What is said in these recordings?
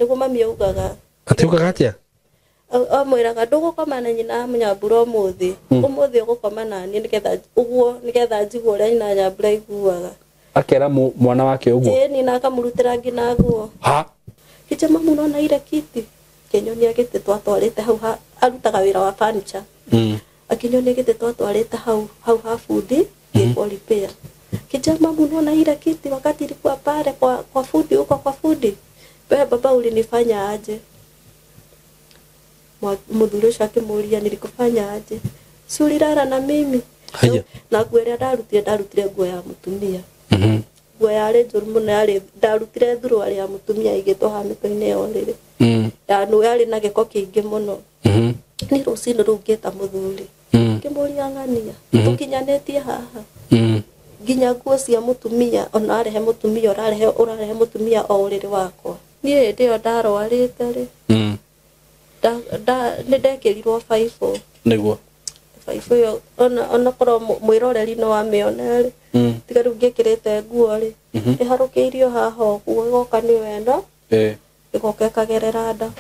niguo mami augaga ati ugaga atia mwiraga ndugukoma na nyina Nyambura umuthi ugukoma na ni nigetha njiguo uria nyina Nyambura iguaga akera mwana wake uguo ni na akamurutira ngina guo ha kiche mamu no na ile kiti kenyonia gite twatwarite hau arutaga wira wa furniture akinyonia gite twatwarite hau ha fundi kwa repair kiche mamu no na ile kiti wakati ilikuwa pale kwa fundi huko kwa fundi baba ulinifanya aje mudhuru shake mulia nilikufanya aje si ulilala na mimi haya na kwere ndarutire nguo ya mutumia nguo ya renjuru muno yari ndarutire thuru ari ya mutumia igito hamito-ini yorire ya no yari na giko kingi muno ni rucini rungita muthuri kimuria ngania tukinyanetie haha nginya nguo cia mutumia ona arehe mutumia urarehe mutumia o uriri wakwa nie ndio ndarwarite ri ndekerirwo 5 niguo 5 yo ona koro mwiroreri no amiona ri tiga ru ngikirite nguo ri iharukeirio haha guo goka ni wenda igoka kagerera nda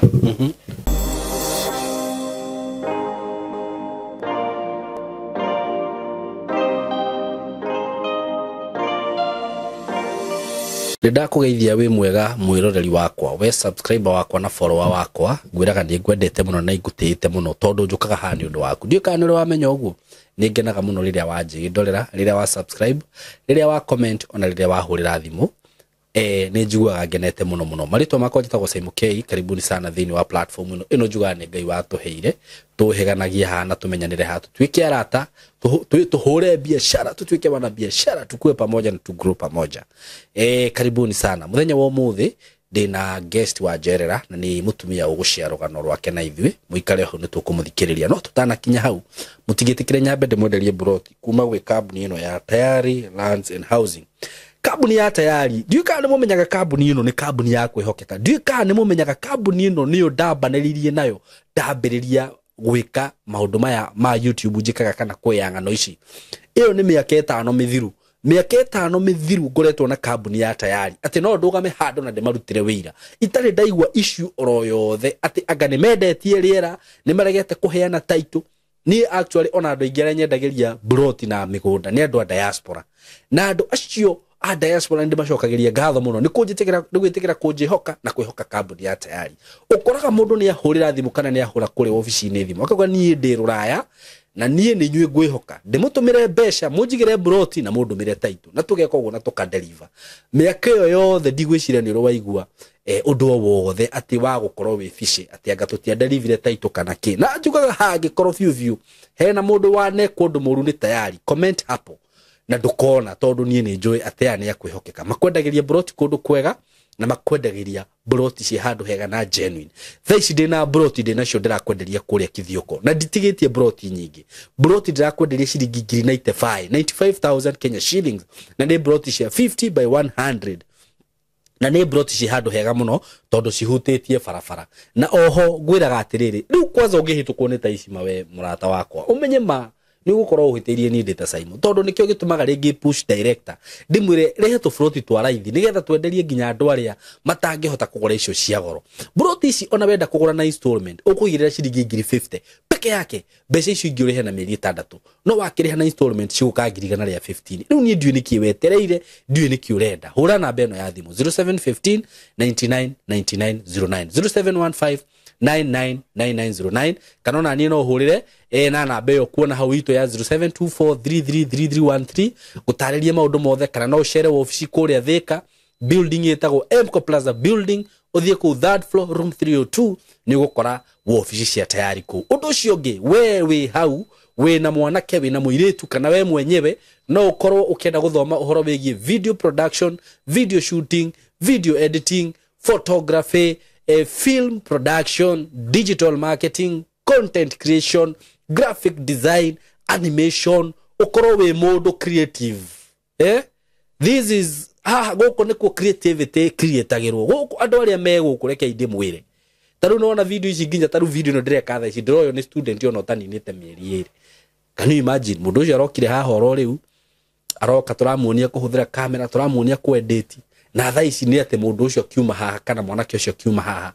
Rida kugeithia wi mwega mwiroreri wakwa we subscriber wakwa na follower wakwa ngwiraga ni ngwendete muno na ingutite muno tondu njukaga hani undu waku ndio kana uri wamenya uguo ni ngenaga muno riria wanjigindorera riria wa subscribe riria wa comment ona riria wa hurira thimu ni njiguaga ngenete muno maritwa makwa njitagwo Simon K karibuni sana thini wa platform ino njugaga ni Ngai watuheire tuheganagia hana tumenyanire ha tutwike arata tuhure biashara tutwike wana biashara tukue pamoja na tu group pamoja karibuni sana muthenya wa umuthi ndina guest wa Jerera na ni mutumia ugucia rugano rwake na ithui muikare ho nitukumuthikiriria no tutana kinya hau mutigitikire nyambe ndimwenderie broti kuma gwe kambuni ino ya Tayari Lands and Housing kambuni ya Tayari ndiyo kana mumenyaga kambuni ino ni kambuni ya kwihokeka ndiyo kana mumenyaga kambuni ino niyo ndambaniririe nayo ndambiriria gwika maundu maya ma YouTube njikaga kana kweyanga no ici iyo ni miaka 5 mithiru miaka 5 mithiru ngoretwo na kambuni ya Tayari ati no ndugame hando na ndimarutire wira itari ndaigwa issue oro yothe ati anga ni mendetie riera ni maregete kuheana title ni actually ona andu ingere nyendageria broti na migunda ni andu a diaspora na andu acio a diaspora ndi macokageria ngatho muno ni gwitikira kunjihoka na kwihoka kambuni ya Tayari ukoraga mundu ni ahurira thimu kana ni ahura kuri office-ini thimu akauga nie ndi ruraya na nie ni nyue ngwihoka ndimutumire besha munjigire broti na mundumire title na tugeka uguo na tukadeliver miaka iyo yothe ndigwicira ni rwaigua undu wothe ati wa gukorwo wi fishe ati anga tutia deliver title kana ki na njugaga hangi korwo view hena mundu wane kundu muru ni Tayari comment hapo na ndukona tondu nie ni njui atia ni akwihokeka makwendagiria broti kundu kwega na makwendagiria broti ci handu hega na genuine thaici ndina broti ndina cio ndirakwenderia kuria Kithioko na nditigitie broti nyingi broti ndirakwenderia ciringi 95,000 Kenya shillings na ni broti cia 50 by 100 na ni broti ci handu hega muno tondu cihutitie barabara na oho ngwiraga atiriri riu kwanza ungihitukwo ni taici mawe murata wakwa umenye ma ni gukorwo uhitirie ni data Simon tondu nikio gitumaga ringi push director ndimwire rehe to froti twaraithi nigetha twenderie nginya andu aria matangihota kugura icio cia goro broti ici ona wenda kugura na installment ukugirira ciringi 50 peke yake mbeca icio ingi urihe na mieri 6 no wakiriha na installment ciguka ngirigana ria 15 riu ni ndiu niki wetereire ndiu niki urenda hura na beno ya thimu 0715 99 99 09 0715 999909 kanona ni no hurire na namba yo kuona hau ito ya 0724333313 gutariria maundu mothe kana no share office kuria Thika building yetagwo Emco Plaza building uthie ku third floor room 302 ni gukora office cia Tayari ku undu ucio ngi we hau we na mwanake we na muiretu kana we mwenyewe no ukorwo ukienda guthoma uhoro wigie video production video shooting video editing photography film production, digital marketing, content creation, graphic design, animation, ukoro we modo creative. This is goko niko creativity creatagirwo. Goko andu aria mego reke inde mwire. Taru no video ici nginya taru video no direka tha ici ndroyo ni student yo no taninite mieri iri. Can you imagine mundu ucio arokire haha oro riu aroka turamuonia kuhuthira camera turamuonia ku edit na thaa ici nĩ atĩ mũndũ ũcio kiuma haha kana mwanake ũcio kiuma haha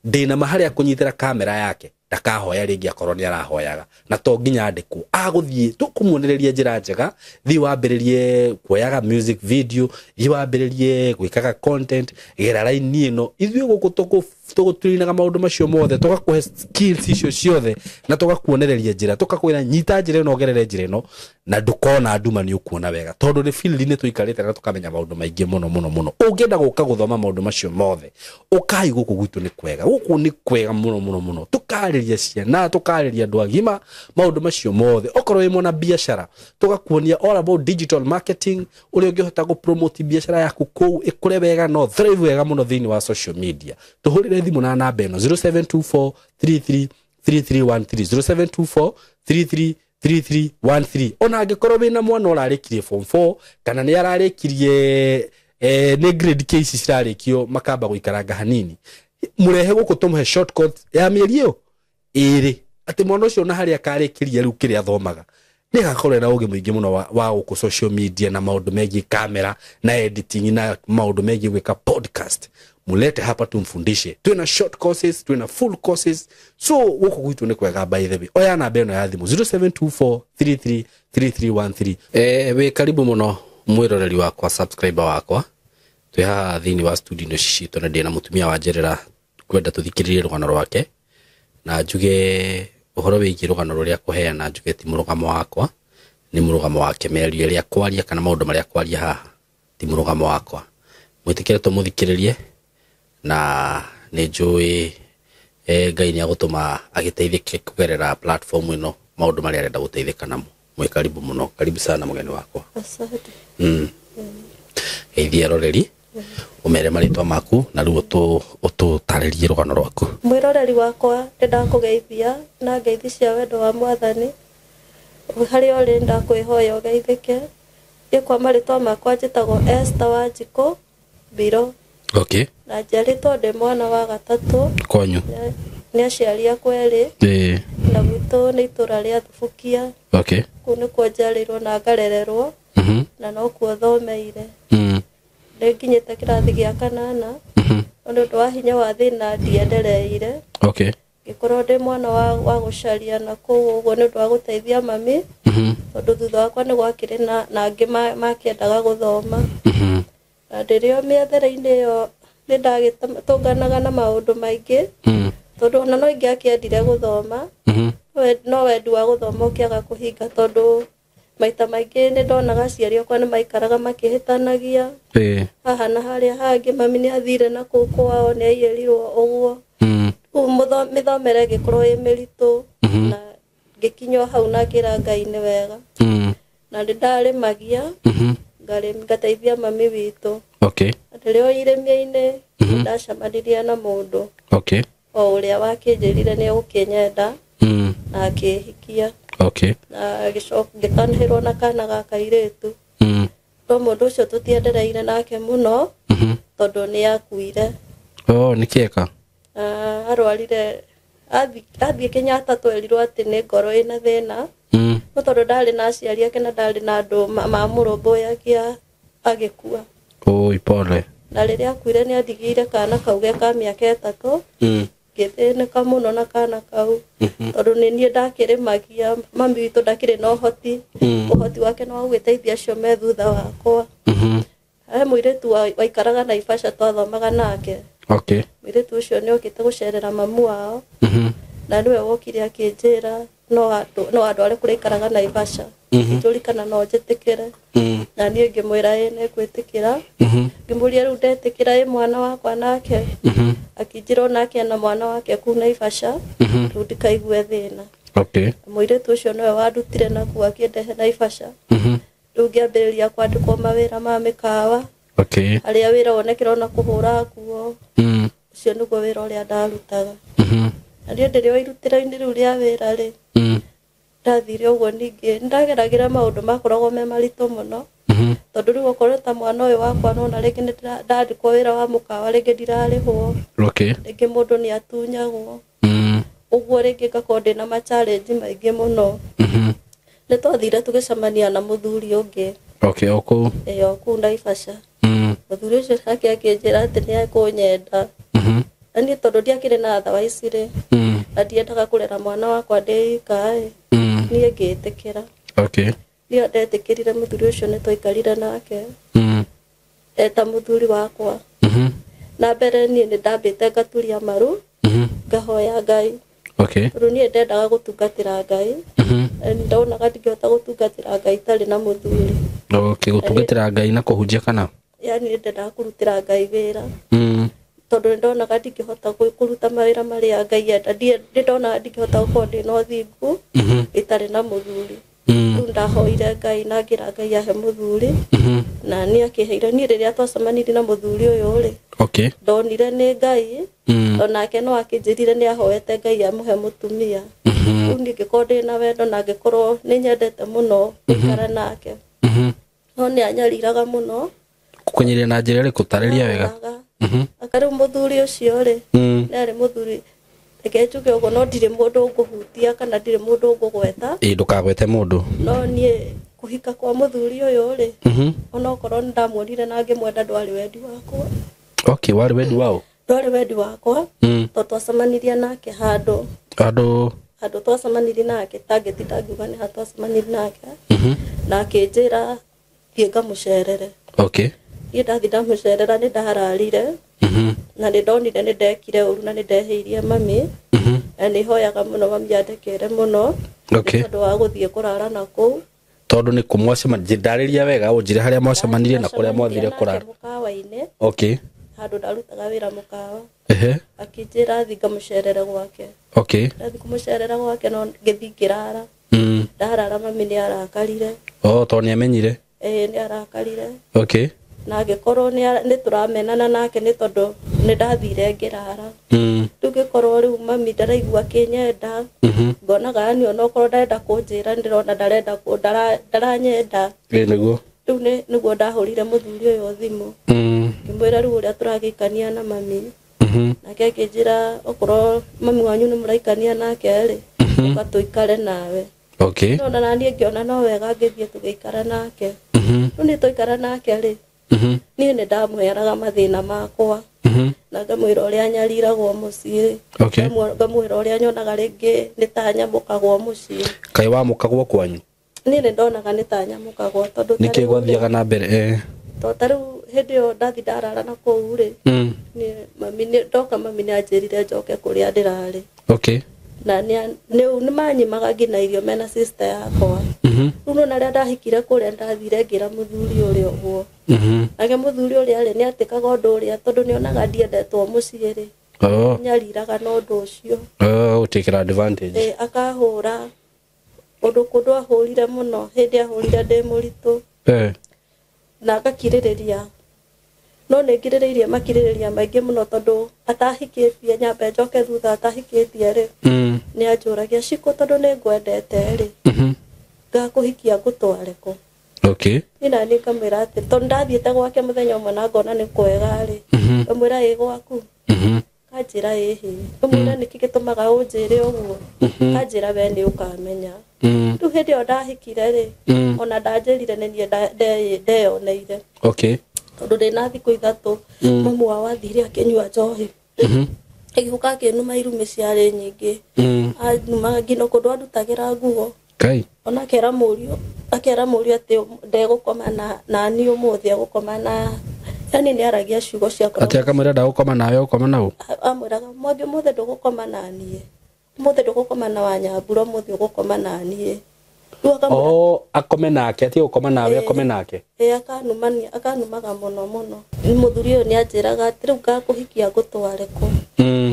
ndĩna mahali ya kũnyitĩra kamera yake ndakahoya rĩngĩ akorwo nĩ arahoyaga na to nginya andĩkwo agũthiĩ tũkũmuonereria njĩra njega thiĩ wambĩrĩrie kuoyaga music video thiĩ wambĩrĩrie gwĩkaga content gera raini ĩno ithuĩ gũkũ tũgũturinaga maũndũ macio mothe tũgakũhe skills icio ciothe na tũgakuonereria njĩra tũkakwĩra nyita njĩra ĩno gerere njĩra ĩno na ndũkona nduma nĩ ũkuona wega tondũ nĩ field-inĩ tũikarĩte na tũkamenya maũndũ maingĩ mũno ũngĩenda gũka gũthoma maũndũ macio mothe ũkai gũkũ gwitũ nĩ kwega gũkũ nĩ kwega mũno tũkarĩria ciana tũkarĩria andũ agima maũndũ macio mothe okorwo wĩ mwana biashara tũgakuonia all about digital marketing ũrĩa ũngĩhota gũpromote biashara yaku kũu ĩkũre wega no thrive wega mũno thĩinĩ wa social media tũhũrĩre thimũ na namba ĩno 0724333313 0724333313 ona angĩkorwo wĩna mwana ũrarĩkirie form 4 kana nĩ ararĩkirie nĩ grade K cirarĩkio makamba gũikaranga hanini mũrehe gũkũ tũmũhe shortcut ya mĩeri ĩyo ĩrĩ atĩ mwana ũcio na harĩa karĩkirie rĩu kĩrĩa athomaga nĩ gakorwo na ũgĩ mũingĩ mũno wa gũkũ social media na maũndũ megiĩ camera na editing na maũndũ megiĩ gwĩka podcast mulete hapa tumfundishe twina short courses twina full courses so gũkũ gwitũ nĩ kwega by the way oya namba ĩno ya thimũ 0724333313 wĩ karibu mũno mwĩroreri wakwa subscriber wakwa twĩ haha thĩinĩ wa studio citũ na ndĩna mũtumia wa Njerera kwenda tũthikĩrĩrie rũgano rwake na njuge ũhoro wĩgiĩ rũgano rũrĩa kũheana njuge ti mũrũgamo wakwa nĩ mũrũgamo wake mĩario ĩrĩa kwaria kana maũndũ marĩa kwaria haha ti mũrũgamo wakwa mwĩtĩkĩre tũmũthikĩrĩrie na nĩ njũĩ Ngai nĩ agũtũma agĩteithĩke kũgerera platform ĩno maũndũ marĩa arenda gũteithĩka namo mwĩ karibu mũno karibu sana mũgeni wakwa asante geithia roreri umere marĩtwa maku na rĩu ũtũtarĩrie rũgano rwaku mwĩroreri wakwa ndakũgeithia na ngeithi cia wendo wa Mwathani harĩa ũrĩ ndakwĩhoya ũgeithĩke kwa marĩtwa makwa njĩtagwo Esther Wanjikũ Mbiro okay na njiarĩtwo ndĩ mwana wa gatatũ kwanyu nĩ aciari akwa erĩ na gwitũ nĩ itũra rĩa Thubukia okay kũu nĩkuo njiarĩirwo na ngarererwo na no kuo thomeire nginyĩte kĩrathi gĩa 8 nĩ ũndũ wa hinya wa thĩna ndiendereire okay ngĩkorwo ndĩ mwana wa gũcaria na kũu ũguo nĩ ũndũ wa gũteithia mami tondũ thutha wakwa nĩ gwakĩrĩ na angĩ makĩendaga gũthoma na ndĩrĩo mĩethere-inĩ ĩyo nĩ ndagĩtũnganaga na maũndũ maingĩ tondũ ona no ingĩakĩendire gũthoma no wendi wa gũthoma ũkĩaga kũhinga tondũ maita maingĩ nĩ ndonaga aciari akwa nĩ maikaraga makĩhĩtanagia haha na harĩa hangĩ mami nĩ athire na kũu kwao nĩ aiyĩrirwo ũguo mĩthomere ĩgĩkorwo ĩ mĩritũ na ngĩkinywo hau na ngĩra Ngai nĩ wega na nĩ ndarĩmagia ngateithia mami witũ okay rĩrĩa irĩmia-inĩ ndacemanirie na mũndũ okay o ũrĩa wakĩnjĩrire nĩ ũkĩnyenda na akĩhikia okay na ngĩtanĩrwo na kana ga kairĩtu no mũndũ ũcio tũtiendereire nake mũno tondũ nĩ akuire nĩ kĩeka arwarire athiĩ Kenyatta twerirwo atĩ nĩ ngoro ĩna thĩna no tondũ ndarĩ na aciari ake na ndarĩ na andũ mamũrũmbũyagia agĩkua pole na rĩrĩa akuire nĩ athigire kana kauge ka mĩaka 3 ngĩthĩnĩka mũno na kana kau tondũ nĩ niĩ ndakĩrĩmagia mami witũ ndakĩrĩ na ũhoti wake no gũgĩteithia acio me thutha wakwa he mũirĩtu waikaraga Naivasha twathomaga nake okay mũirĩtu ũcio nĩ okĩte gũcerera mamu wao na nĩwe wokire akĩnjĩra no andũ arĩa kũrĩikaraga Naivasha njũrikana no njĩtĩkĩre na niĩ ngĩmwĩra nĩ gwĩtĩkĩra ngĩmũria rĩu ndetĩkĩra mwana wakwa nake akĩnjĩra nake na mwana wake kũu Naivasha rĩu ndikaigue thĩna okay mũirĩtu ũcio nĩwe wandutire nakuo akĩndehe Naivasha rĩu ngĩambĩrĩria kwandĩkwo mawĩra ma mĩkawa okay arĩa wĩra wonekera na kũhũra nguo ũcio nĩguo wĩra ũrĩa ndarutaga na niĩ ndĩrĩ o irutĩro-inĩ rĩu rĩa wĩra rĩ ndathire ũguo ningĩ ndageragĩra maũndũ makoragwo me maritũ mũno tondũ rĩu okorwo ta mwana ũyũ wakwa nona rĩngĩ nĩ ndandĩkwo wĩra wa mũkawa rĩngĩ ndirarĩhwo okay rĩngĩ mũndũ nĩ atunyagwo ũguo rĩngĩ ngakorwo ndĩna ma-challenge maingĩ mũno nĩ twathire tũgĩcemania na mũthuri ũngĩ okay okũu kũu Naivasha Mũthuri ũcio nake akĩnjĩra atĩ nĩekũnyenda. Na niĩ tondũ ndiakĩrĩ na otherwise rĩ, na ndiendaga kũrera mwana wakwa ndĩ ika ĩ, niĩ ngĩtĩkĩra. Okay. Niĩ ndetĩkĩrire mũthuri ũcio nĩtwaikarire nake. Eta mũthuri wakwa. Na mbere niĩ nĩndambĩte ngaturia maru, ngahoya Ngai. Okay. Tondũ niĩ ndendaga gũtungatĩra Ngai. Ndonaga ndingĩhota gũtungatĩra Ngai itarĩ na mũthuri. Okay, gũtungatĩra Ngai na kũhunjia kana? Yani ndendaga kũrutĩra Ngai wĩra. Tondũ ndonaga ndingĩhota kũruta mawĩra marĩa Ngai enda. Ndonaga ndingĩhota gũkorwo ndĩ na ũthingu itarĩ na mũthuri. Rĩu ndahoire Ngai na ngĩra Ngai ahe mũthuri. Na niĩ akĩheire. Niĩ rĩrĩa twacemanirie na mũthuri ũyũ rĩ, okay, ndonire nĩ Ngai. Onake no akĩnjĩrire nĩahoete Ngai amũhe mũtumia. Rĩu niĩ ngĩkorwo ndĩ na wendo na ngĩkorwo nĩnyendete mũno gũikara nake. No nĩanyariraga mũno. Gũkũnyĩria na njĩra ĩrĩkũ? Tarĩria wega. Akarĩu mũthuri ũcio rĩ, nĩarĩ mũthuri, reke njuge ũguo, no ndirĩ mũndũ ngũhutia kana ndirĩ mũndũ ngũgweta. Ndũkagwete mũndũ. No niĩ kũhika kwa mũthuri ũyũ rĩ, onokorwo nĩndamuonire na ngĩmwenda, ndwarĩ wendi wakwa. Okay, warĩ wendi wao? Ndwarĩ wendi wakwa, tondũ twacemanirie nake handũ twacemanirie nake, tangĩtinda ngiuga nĩ ha twacemanirie nake, na akĩnjĩra thiĩ ngamũcerere. Okay. Niĩ ndathi ndamũcerera nĩndararire, na nĩndonire nĩndekire ũru na nĩndehĩirie mami, na nĩhoyaga mũno mami andekere mũno. Okay. Tondũ wa gũthiĩ kũrara na kũu. Tondũ nĩ kũmwacemanirie, ndarĩria wega ũnjĩre harĩa mwacemanirie na kũrĩa mwathire kũrara. Mũkawa-inĩ. Okay. Handũ ndarutaga wĩra mũkawa. Akĩnjĩra thiĩ ngamũcerere gwake. Okay. Ndathi kũmũcerera gwake no ngĩthi ngĩrara. Ndarara mami nĩarakarire. Tondũ nĩamenyire? Nĩarakarire. Okay. Na ngĩkorwo nĩtũramenana nake nĩ tondũ nĩndathire ngĩrara. Rĩu ngĩkorwo rĩu mami ndaraigua akĩnyenda. Ngonaga yani onokorwo ndarenda kũnjĩra ndĩrona ndaranyenda. Nĩguo. Rĩu nĩguo ndahũrire mũthuri ũyũ thimũ. Ngĩmwĩra rĩu ũrĩa tũragĩikania na mami. Nake akĩnjĩra okorwo mami wanyu nĩmũraikania nake rĩ, ũka tũikare nawe. Okay. No na niĩ ngĩona no wega ngĩthiĩ tũgĩikara nake. Rĩu nĩtwaikara nake rĩ, niĩ nĩndamwĩraga mathĩna makwa. Na ngamwĩra ũrĩa nyariragwo mũciĩ. Ngamwĩra ũrĩa nyonaga rĩngĩ nĩtanyamũkagwo mũciĩ. Kaĩ wamũkagwo kwanyu? Niĩ nĩndonaga nĩtanyamũkagwo tondũ nĩkĩ gwathiaga na mbere? Tondũ rĩu hĩndĩ ĩyo ndathi ndarara na kũu rĩ, ndoka mami nĩanjĩrire njoke kũrĩa ndĩrarĩ. Okay. Na nĩmanyimaga nginya irio mena sister yakwa. Rĩu nona rĩrĩa ndahikire kũrĩa ndathire ngĩra mũthuri ũrĩa ũguo. Nake mũthuri ũrĩa rĩ nĩatĩkaga ũndũ ũrĩa tondũ nĩonaga ndiendetwo mũciĩ rĩ. Nyariraga na ũndũ ũcio. Gũtekera advantage. Akahũra ũndũ kũndũ ahũrire mũno, hĩndĩ ahũrire ndĩ mũritũ. Na ngakirĩrĩria. No nĩngirĩrĩirie makirĩrĩria maingĩ mũno tondũ atahikĩtie nyambe njoke thutha atahikĩtie rĩ. Nĩanjũragia Cikũ tondũ nĩngwendete rĩ. Ngakũhikia ngũtware kũ? Okay. Nina nĩngamwĩra atĩ tondũ ndathiĩte gwake mũthenya ũmwe na ngona nĩ kwega rĩ. Ngamwĩra ĩ gwaku. Kanjĩra ĩhĩ. Ngamwĩra nĩkĩ gĩtũmaga ũnjĩre ũguo? Kanjĩra we nĩũkamenya. Rĩu hĩndĩ ĩyo ndahikire rĩ, ona ndanjĩrire nĩ niĩ ndeyoneire. Okay. Tondũ ndĩna thikũ ithatũ mamu wao athire akĩnyua njohi. Agĩũka akĩnuma irumi ciarĩ nyingĩ. Anuma nginya kũndũ andutagĩra nguo. Kai. Ona akera mũriũ atĩ ndegũkoma na niĩ ũmũthĩ egũkoma na yani nĩaragia ciugo ciakwa. Atĩ akamwĩra ndagũkoma nawe ũkoma naũ? Amwĩraga Mwangi ũmũthĩ ndũgũkoma na niĩ. Ũmũthĩ ndũgũkoma na Wanyambura, ũmũthĩ ũgũkoma na niĩ. Akome nake atĩ ũkoma nawe akome nake. Akanumaga mũno mũno. Mũthuri ũyũ nĩanjĩraga atĩ rĩu ngakũhikia ngũtware kũ?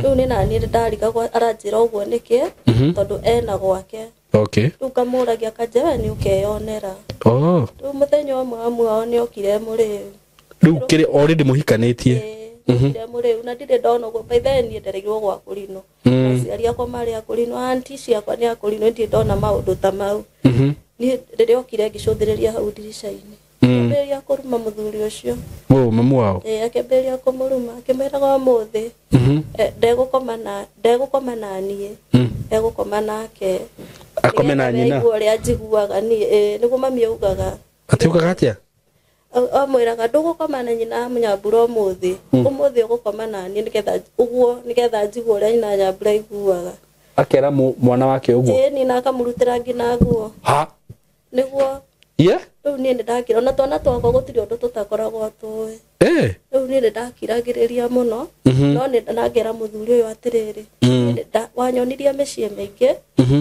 Rĩu nĩ naniĩ nĩndarigagwo aranjĩra ũguo nĩkĩ tondũ ena gwake. Okay. Rĩu ngamũragia kanjĩra we nĩũkeyonera. Rĩu mũthenya ũmwe mami wao nĩokire mũrĩu. Rĩu kĩrĩ already mũhikanĩtie. Okire mũrĩu na ndirĩ ndona ũguo. By the way niĩ ndereirwo gwa kũrinwo. Aciari akwa marĩ akũrinwo, aunti ciakwa nĩ akũrinwo, ndirĩ ndona maũndũ ta mau. Niĩ rĩrĩa okire ngĩcũthĩrĩria hau ndirica-inĩ. Akĩambĩrĩria kũruma mũthuri ũcio. Mamu wao? Akĩambĩrĩria kũmũruma akĩmwĩraga ũmũthĩ ndegũkoma na niĩ, egũkoma nake. Akome na nyina? Nĩguo ũrĩa njiguaga niĩ, nĩguo mami augaga. Ati ugaga atĩa? amwiraga ndugukoma na nyina Nyambura umuthi umuthi ugukoma na ni nigetha njigwo uria nyina Nyambura iguaga akera mwana wake uguo ni na akamurutira ngina nguo ha niguo ye riu ni ndakira na twana twakwa gutiri undu tutakoragwo tuwe riu ni ndakiragiriria muno no ni ndangera muthuri uyu atiriri wanyonirie micii mingi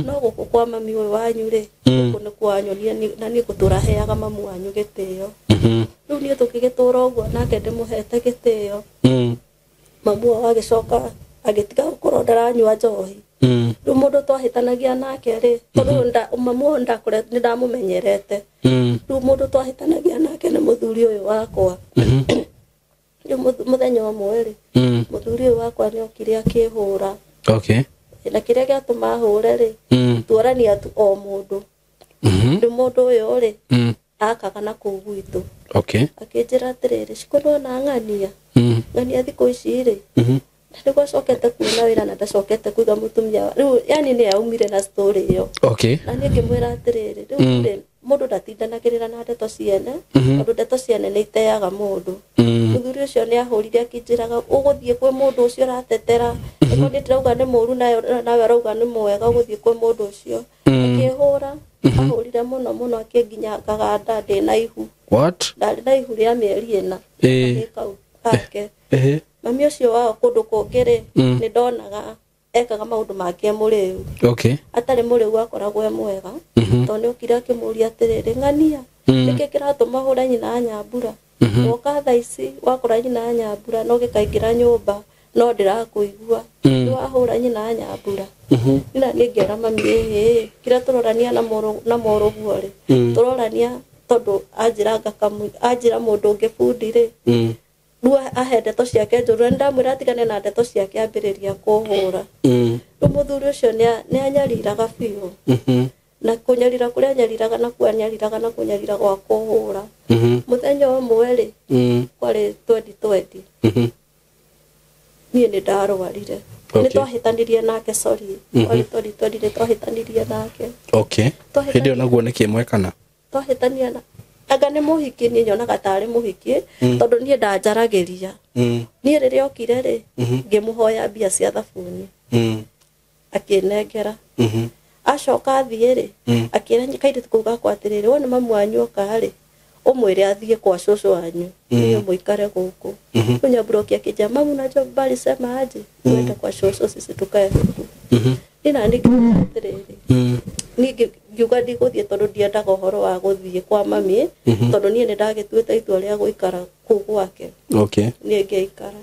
no guku kwa mami uyu wanyu ri guku ni kwanyonia na ni gutura heaga mamu wanyu gitio riu ni tukigitura uguo nake ndimuhete gitio mamu agicoka agitiga gukorwo ndaranyua njohi riu mundu twahitanagia nake ri tondu mamu ndakore ni ndamumenyerete riu mundu twahitanagia nake ni muthuri uyu wakwa riu muthenya umwe ri muthuri uyu wakwa ni okire akihura na kiria giatuma hure ri tuorania tu o mundu riu mundu uyu ri akaga na kuu gwitu akinjira atiriri cikono na ng'ania thiku ici ri niguo cokete kuona wira na ndacokete kuiga mutumia riu yani ni aumire na story iyo na ni ngimwira atiriri riu mundu ndatindanagirira na ndeto ciene tondu ndeto ciene ni iteaga mundu muthuri ucio ni ahurire akinjiraga uguthie kwi mundu ucio ratetera eko ni ndirauga ni muru nawe arauga ni mwega uguthie kwi mundu ucio akihura ahurire muno akinginya ngaganda ndi na ihu ndari na ihu ria mieri ina akikau ake mami ucio wao kundu kungiri ni ndonaga ekaga maundu make muriu atari muriu akoragwo mwega tondu ukira akimuria atiriri ng'ania niki kiratuma hura nyina Nyambura woka thaa ici wakora nyina Nyambura no gikaingira nyumba no ndirakuigua ni wahura nyina Nyambura ina ni ngera mami kira turorania na moro guo ri turorania tondu anjira mundu ungi bundi ri riu ahe ndeto ciake njuru ndamwira atigane na ndeto ciake ambiriria kuhura riu muthuri ucio ni anyariraga biu na kunyarira kuria anyariraga na kuanyariraga na kunyarira gwa kuhura muthenya umwe ri kwari 2020 ni ndarwarire ni twahitanirie nake sorry kwari 2020 ni twahitanirie nake hindi ona guo ni kimwe kana twahitania na aga ni muhiki ni nyonaga tari muhiki tondu ni ndanjaragiria ni riria okire ri ngimuhoya mbia cia thabuni akinengera acoka athie ri akira kairitu kau gakwa atiriri wona mamu wanyu oka ri umwire athie kwa cucu wanyu ni muikare guku Nyambura akija mamu na job bali sema aje kwenda kwa cucu sisi tukae huku ina ndikitiriri ni ngiuga ndiguthie tondu ndiendaga uhoro wa guthie kwa mami tondu nie ni ndagituite itua ria guikara kuu gwake ni ngeikara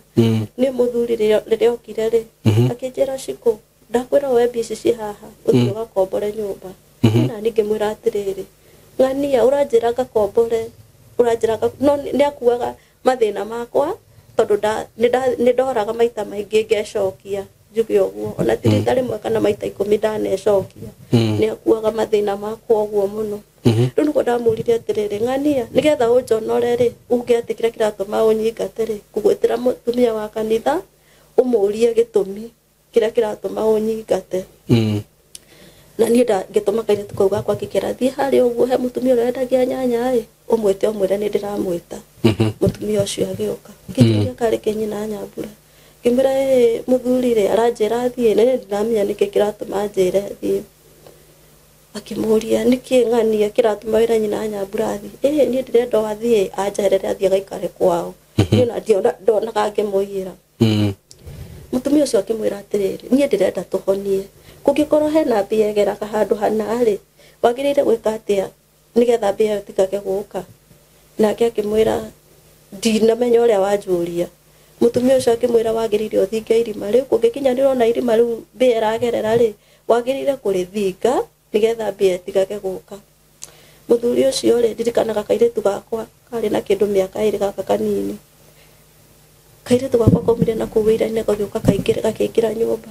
ni muthuri riria okire ri akinjira ciko ndakwira we mbia ici haha uthie ugakombore nyumba na ni ngimwira atiriri ng'ania uranjira ngakombore uranjira no ni akuaga mathina makwa tondu ni ndoraga maita maingi ngecokia njuge uguo ona tirita rimwe kana maita 10 ndanecokia ni akuaga mathina makwa uguo muno riu niguo ndamurire atiriri ng'ania nigetha unjonore ri uge ati kira kiratuma unyingate ri kugwitira mutumia wa kanitha umurie gitumi kira kiratuma unyingate na ni ngituma kairitu kau gakwa gikirathie hari uguo he mutumia urendagia nyanya ri umwite umwire ni ndiramwita mutumia ucio agioka kinya kari kenyina Nyambura kimira muthuri ri aranjira athie ni ndiramenya niki kiratuma njire athie akimuria niki ng'ania kiratuma wira nyina Nyambura athie ni ndirenda athie anjerere athie gaikare kwao ni na ndonaga ngimuira mutumia ucio akimwira atiriri ni ndirenda tuhonie kugikorwo hena mbia egeraga handu hana ri wagirire gwika atia nigetha mbia io tikage guka nake akimwira ndinamenya uria wanjuria mutumia ucio akimwira wagirire uthinge irima riu kungikinya ndirona irima riu mbia iragerera ri wagirire kurithinga nigetha mbia tikage guka muthuri ucio ri ndirikanaga kairitu gakwa kari na kindu miaka iri gaka kanini kairitu gakwa komire na kuwira-ini gagiuka kaingira nyumba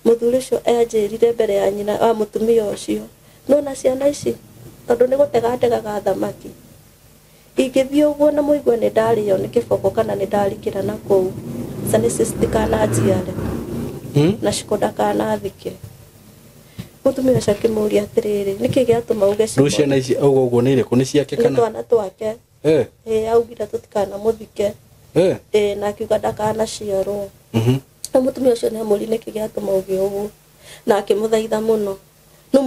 muthuri ucio anjirire mbere ya nyina wa mutumia ucio no na ciana ici tondu ni gutegategaga thamaki ingithie uguo na muigwe ni ndario ni kiboko kana ni ndarikira na kuu sani sistikana njiare na cikoda kana thike mutumia ucio akimuria atiriri niki giatuma uge ciana ici uguo ni iriku ni ciake kana twana twake augire tutikana muthike na akiuga ndakanaciarwo na mutumia ucio nĩ amũrine kĩgĩatũma ũgĩ ũguo na akĩmũthaitha mũno no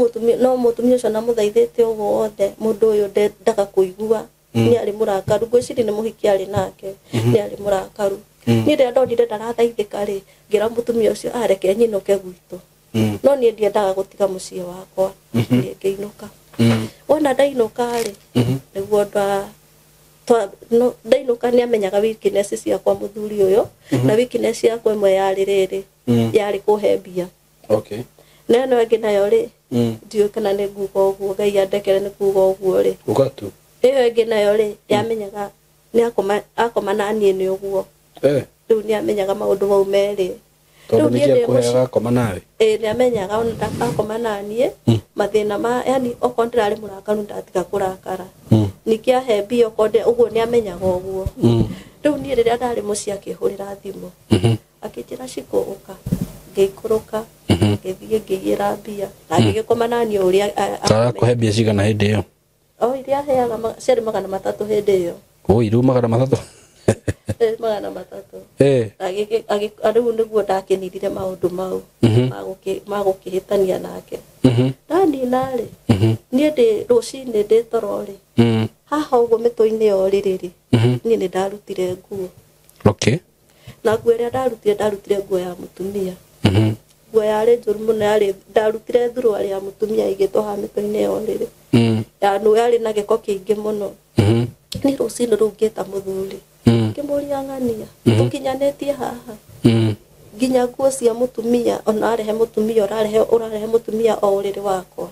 mutumia ucio namũthaithĩte ũguo wothe mũndũ ũyũ ndendaga kũigua nĩ arĩ mũrakaru ngwĩciria nĩ mũhiki arĩ nake nĩ arĩ mũrakaru niĩ rĩrĩa ndonire ndarathaithĩka rĩ ngĩra mutumia ũcio areke nyinũke gwitũ no niĩ ndiendaga gũtiga mũciĩ wakwa niĩ ngĩinũka wona ndainũka rĩ nĩguo ndainũka nĩ amenyaga weakness ciakwa mũthuri ũyũ na weakness yakwa ĩmwe yarĩ rĩrĩ yarĩ kũhe mbia na ĩno ĩngĩ nayo rĩ ndiũĩ kana nĩ nguga ũguo Ngai andekere nĩ kuga ũguo rĩ ugatu ĩyo ĩngĩ nayo rĩ yamenyaga nĩ akoma na niĩ nĩ ũguo rĩu nĩ amenyaga maũndũ mau merĩ tondũ nĩ kũheaga akoma nawe nĩ amenyaga ona akoma na niĩ mathĩna ma yani okorwo ndirarĩ mũrakaru ndatiga kũrakara ningĩ ahe mbia okorwo ũguo nĩ amenyaga ũguo rĩu niĩ rĩrĩa ndarĩ mũciĩ akĩhũrĩra thimũ akĩnjĩra Cikũ ũka ngĩikũrũka ngĩthiĩ ngĩgĩra mbia na ngĩgĩkoma na niĩ ũrĩa arakũhe mbia cigana hĩndĩ ĩyo iria aheaga ciarĩ 300 hĩndĩ ĩyo iru 300 rĩu nĩguo ndakenirire maũndũ mau ma gũkĩhĩtania nake ndanina rĩ niĩ ndĩ rũcinĩ ndĩ toro rĩ haha ũguo mĩtũ-inĩ yorĩ rĩrĩ niĩ nĩ ndarutire nguo na nguo ĩrĩa ndarutire nguo ya mũtumia nguo yarĩ njũru mũno ndarutire thuruarĩ ya mũtumia ĩigĩtwo haha mĩtũ-inĩ yorĩ rĩ yarĩ na gĩko kĩingĩ mũno nĩ rũcinĩ rũu ngĩta mũthuri ngĩmũria ng'ania tũkinyanĩtie haha nginya nguo cia mũtumia ona arehe mũtumia ũrarehe mũtumia o ũrĩrĩ wakwa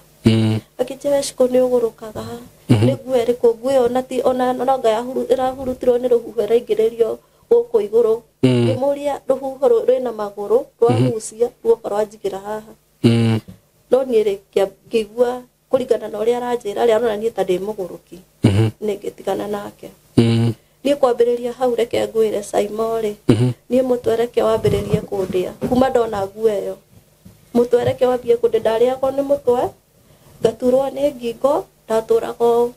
akĩnjĩra Cikũ nĩ ũgũrũkaga nĩ nguo ĩrĩkũ nguo ĩyo ona nonga ĩrahurutirwo nĩ rũhuho ĩraingĩrĩrio gũkũ igũrũ ngĩmũria rũhuho rwĩna magũrũ rwagucia ruoka rwanjigĩra haha no niĩ rĩ ngĩigua kũringana na ũrĩa aranjĩra rĩu ona niĩ ta ndĩ mũgũrũki nĩ ngĩtigana nake niĩ kwambĩrĩria hau reke ngwĩre Simon rĩ niĩ mũtwereke wambĩrĩrie kũndĩa kuma ndona nguo ĩyo mũtwereke wambie kũndĩa ndarĩagwo nĩ mũtwe ngaturwo nĩ ngingo ndatũraga ũũ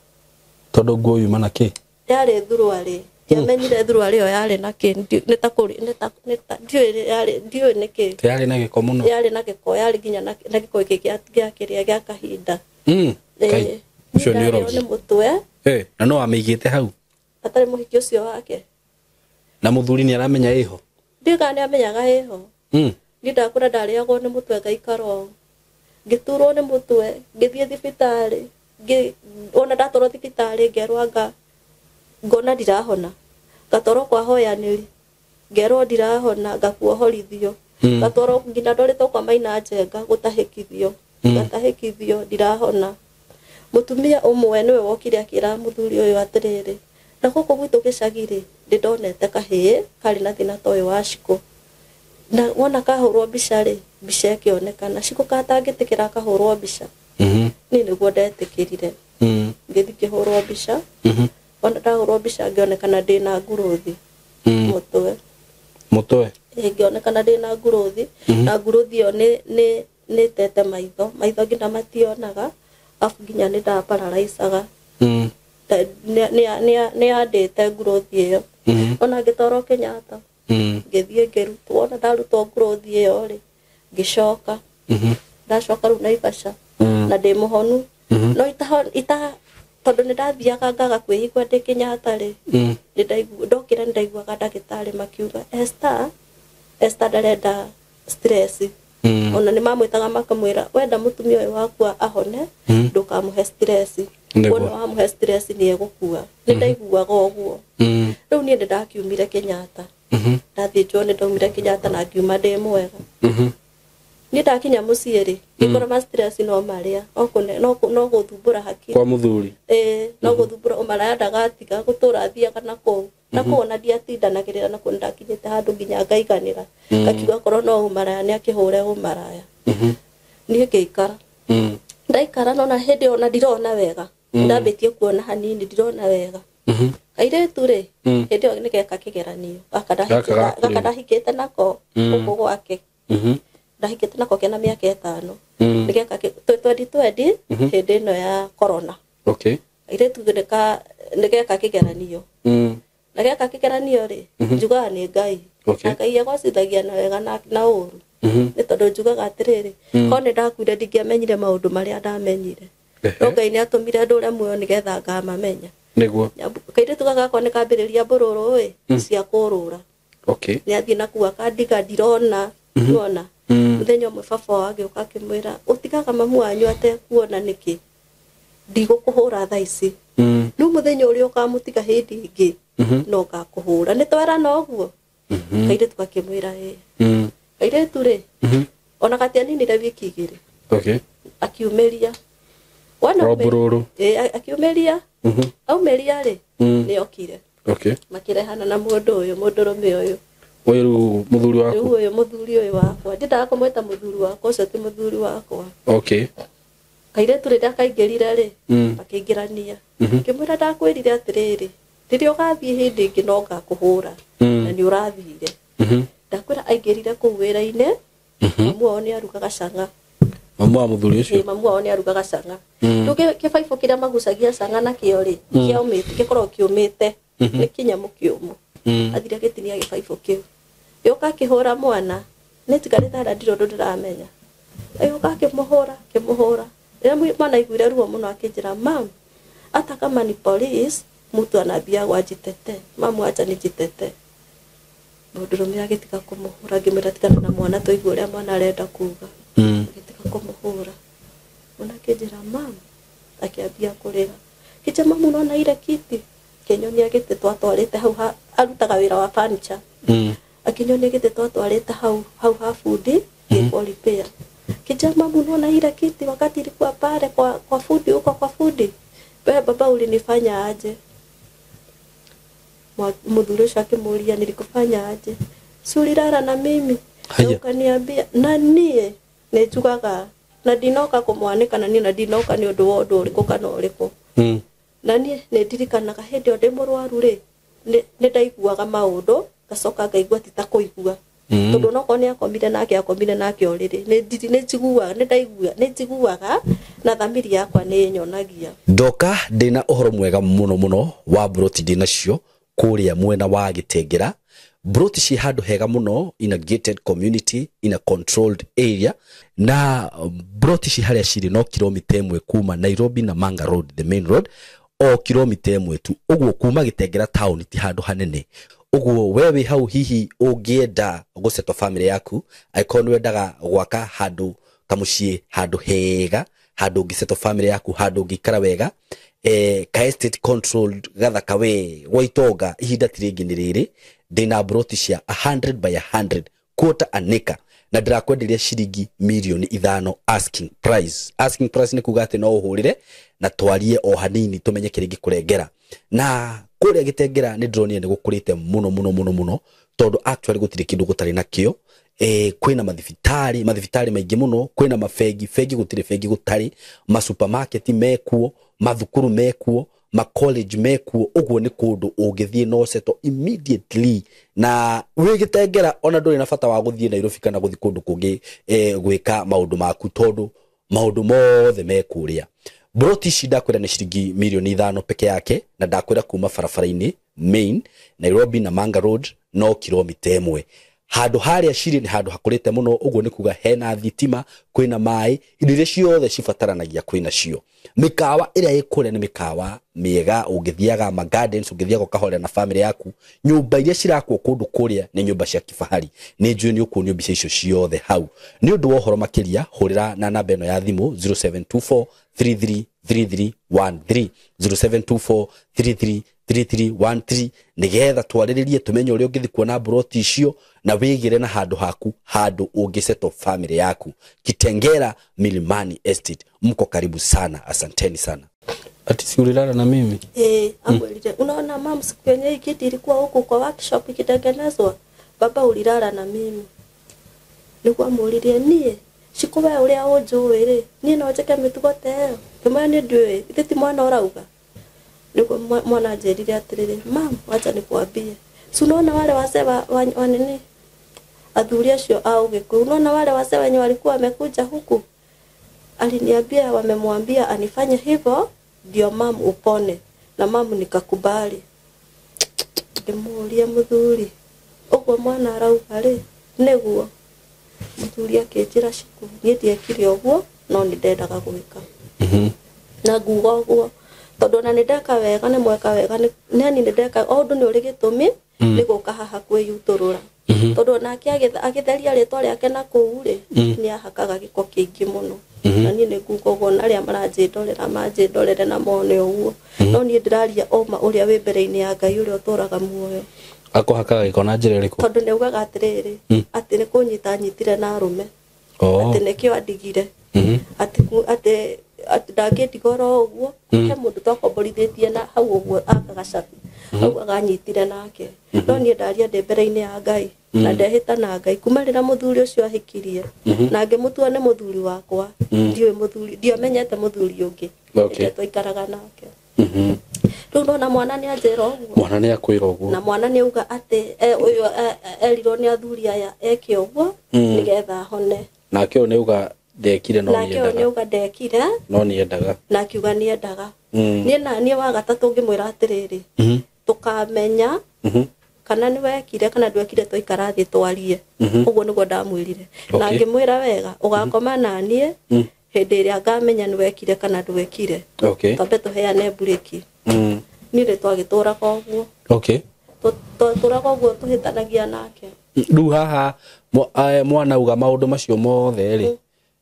tondũ nguo yuma na kĩ yarĩ thuruarĩ ndiamenyire thuruarĩ ĩyo yarĩ na kĩ nĩ ta ndiũĩ nĩ kĩ yarĩ na gĩko mũno yarĩ na gĩko yarĩ nginya na gĩko gĩkĩ gĩa kahinda ũcio nĩ ũrogi nĩ mũtwe na no amĩigĩte hau atarĩ mũhiki ũcio wake na mũthuri nĩ aramenya ĩho ndiũĩ nĩ amenyaga ĩho niĩ ndakũra ndarĩagwo nĩ mũtwe ngaikara ũũ ngĩturwo nĩ mũtwe ngĩthiĩ thibitarĩ ona ndatwarwo thibitarĩ ngerwo ngona ndirahona ngatwarwo kwa hoyanĩri ngerwo ndirahona ngakuohorithio ngatwarwo nginya ndorĩtwo kwa Maina Njenga gũtahĩkithio ngatahĩkithio ndirahona mũtumia ũmwe nĩwe wokire akĩra mũthuri ũyũ atĩrĩrĩ na gũkũ gwitũ gĩcagi-rĩ ndĩndonete kahĩĩ karĩ na thĩna ta ũyũ wa Cikũ na wona kahũrwo mbica-rĩ mbica ĩkĩonekana Cikũ katangĩtĩkĩra kahũrwo mbica niĩ nĩguo ndetĩkĩrire ngĩthiĩ ngĩhũrwo mbica ona ndahũrwo mbica ngĩonekana ndĩna ngurũthi mũtwe ngĩonekana ndĩna ngurũthi na ngurũthi ĩyo nĩ tete maitho nginya mationaga afu nginya nĩ ndapararaicaga nĩ yandĩte ngurũthi ĩyo ona ngĩtwarwo Kenyatta ngĩthiĩ ngĩrutwo ona ndarutwo ngurũthi ĩyo rĩ ngĩcoka ndacoka rĩu Naivasha na ndĩ mũhonu no tondũ nĩ ndathiaga ngaga kwĩigua ndĩ Kenyatta rĩ ndokĩra nĩ ndaiguaga ndagĩtarĩ makiuga Esther ndarenda stress ona nĩ mamwĩtaga makamwĩra wenda mũtumia ũyũ waku ahone ndũkamũhe stress wona wamũhe stress nĩ egũkua nĩ ndaiguaga ũguo rĩu niĩ nĩ ndakiumire Kenyatta ndathĩnjwo nĩ ndaumire Kenyatta na ngiuma ndĩ mwega niĩ ndakinya mũciĩ rĩ ngĩkora ma stress no marĩa no gũthumbũra hakiri kwa mũthuri no gũthumbũra ũmaraya ndagatiga gũtũra athiaga na kũu ona ndiatindanagĩrĩra na kũu ndakinyĩte handũ nginya ngaiganĩra ngakiuga korwo no ũmaraya nĩ akĩhũre ũmaraya niĩ ngĩikara ndaikara nona hĩndĩ ona ndirona wega ndambĩtie kuona hanini ndirona wega kairĩtu rĩ hĩndĩ ĩyo nĩ geka kĩgeranio gaka ndahikĩte nako gũkũ gwake ndahikĩte nako kena mĩaka 5 nĩgeka 2020 hĩndĩ ĩno ya corona kairĩtu ndegeka kigeranio na geka kigeranio ri njugaga ni Ngai Ngai agocithagia na wega na uru ni tondu njugaga atiriri ko ni ndakuire ndingĩamenyire maundu maria ndamenyire no Ngai ni atumire andu uria muoyo nigetha ngamamenya niguo kaire tugaga ko ni kambiriria mbururu wi cia kurura ni athie na kuwa kandiga ndirona nona muthenya umwe baba wake ukakimwira utigaga mamu wanyu atekuona niki ndigukuhura thaa ici nu muthenya uria ukamutiga hindi ingi no gakuhura ni twera noguo kaire tukakimwira kaire ture ona katia nini wiki igiri akiumeria wana bururu akiumeria aumeria ri ni okire makirehana na mundurume uyu uyu muthuri uyu wakwa ndindaga kumweta muthuri wakwa ucio ti muthuri wakwa kaire turi ndakaingirire ri akingirania kimwira ndakwirire atiriri riria ugathie hindi ingi no ngakuhura na ni urathire ndakwira aingirire kuu wira-ini mamu wao ni arugaga canga mamu wa muthuri ucio mamu wao ni arugaga canga nduge kibaibo kiria magucagia canga na kio ri kiaumite gikorwo kiumite ni kinyamu kiumu athire gitinia gibaibo kiu yoka kihura mwana nitigarita ndiro ndiramenya yoka kimuhura riria mwana iguire ruo muno akinjira mam hata kama ni police mtu anabia wajitete mamu acha nijitete mundurume agitika kumuhura ngimira tikana na mwana toigua uria mwana arenda kuga agitika kumuhura mwana akinjira mam akiambia kurira kije mamu nona ile kiti kinyonia gite twatwarite hau arutaga wira wa furniture akinyonia gite twatwarite hau ha fundi kwa repair kije mamu nona ile kiti wakati ilikuwa pale kwa fundi huko kwa fundi wewe baba ulinifanya aje muthuri ucio akimuria nilikufanya aje sulirara na mimi ukaniambia na nie nijugaga na ndinoka kumwanika na nie na ndinoka ni undu wa undu uriku kana uriku na nie ndirikanaga hindi ndi murwaru ri ni ndaiguaga maundu gacoka ngaigua ti ta kuigua tondu no kone akomire nake oriri ni njiguaga na thamiri yakwa ni nyonagia ndoka ndina uhoro mwega muno wa broti ndinacio kuria mwena wa Gitengera broti ci handu hega muno in a gated community in a controlled area na broti ci haria ciri no kilomita 1 kuma Nairobi na Manga Road the main road o kilomita 1 tu uguo kuma Gitengera town ti handu hanene uguo wewe hau hihi ungienda guceto family yaku aikonu wendaga gwaka handu kamucie handu hega handu ngiceto family yaku handu ngikara wega ka estate controlled gathaka we waitonga ihinda tiringi ni riri ndina broti cia 100 by 100 quarter an acre na ndirakwenderia ciringi milioni 5 asking price ni kuga ati no uhurire na twarie o hanini tumenye kiringi kurengera na kuria Gitengera ni ndronie ni gukurite muno tondu actually gutire kindu gutari nakio kwina mathibitari maingi muno kwina mafegi gutire fegi gutari ma supermarket mekuo mathukuru mekuo ma college mekuo uguo ni kundu ungithie no seto immediately na wi Gitengera ona nduri na bata wa guthie Nairobi kana guthi kundu kungi gwika maundu maku tondu maundu mothe mekuria broti shida kwenda ni shiringi milioni 5 peke yake na ndakwira kuma barabara-ini main Nairobi na Manga Road no kilomita 1 handu haria ciri ni handu hakurite muno uguo ni kuga hena thitima kwina mai irio ciothe cibataranagia kwina cio mikawa iria ikuria ni mikawa miega ungithiaga ma gardens ungithiaga kahorera na family yaku nyumba iria cirakwo kundu kuria ni nyumba cia kifahari ni njui ni ukuonio mbica icio ciothe hau ni undu wa uhoro makiria hurira na namba eno ya thimu 0724 333313 0724 3313 nigetha twariririe tumenye uri ungithi kuona broti icio na wigire na handu haku handu ungiceto family yaku Gitengera Milimani Estate mko karibu sana asanteni sana ati si ulilala na mimi amwelite unaona mama siku yenyewe kiti ilikuwa huko kwa workshop ikitengenezwa baba ulilala na mimi nilikuwa muulirie nie shikuwe uria unjuwe ri nie no njeke mitugo teo kama ni ndwe ithiti mwana urauga niko mwana jerire atirire mam acha nikwambie si unaona wale wase wanini athuri acio au Gikuyu unaona wale wase wenye walikuwa wamekuja huku aliniambia wamemwambia anifanye hivyo ndio mam upone na mamu nikakubali ndemuria muthuri ogwo mwana arauga ri neguo muthuri akinjira ciku nie ndiekire ogwo no ni ndendaga gwika na nguga ogwo tondu na nindeka wega ni mweka wega ni ndeka o ndu ni uri gitumi ni guka haha kwiyuturura tondu nake agitheria ritwa riake na kuu ri ni ahakaga giko kiingi muno na ni nguga ogwo na ria manjindorere na mone ogwo no ni ndiraria oma uria wi mbere-ini ya Ngai uria uturaga muoyo akohakaga giko na njira iriku tondu ni ugaga atiriri ati ni kunyita nyitire na arume ati nikio andigire ati ndangĩndigora ũguo he mũndũ twakomborithitie na hau ũguo akagacabi hau aganyitire nake no niĩ ndaria ndĩ mbere-inĩ ya Ngai na ndehĩta na Ngai kuma rĩrĩa mũthuri ũcio ahikirie na ngĩmũtua nĩ mũthuri wakwa ndiomenyete mũthuri ũngĩ rĩrĩa twaikaraga nake rĩu nona mwana nĩ anjĩra ũguo mwana nĩ akwĩra ũguo na mwana nĩ auga atĩ ũyũ erirwo nĩ athuri aya eke ũguo nĩgetha hone nake ũyũ nĩ auga ndekire no niendaga nake niuga ndekire no niendaga na kiuga niendaga nie wa gatatũ ngĩmwĩra atiriri tukamenya kana ni wekire kana ndwekire twaikara thĩ twarie ũguo nĩguo ndamwĩrire na ngĩmwĩra wega ũgakoma na niĩ hĩndĩ ĩrĩa ngamenya ni wekire kana ndwekire twambe tũheane mburĩki niĩ rĩ twagĩtũraga ũguo tũtũraga ũguo tũhĩtanagia nake rĩu haha mwana auga maũndũ macio mothe rĩ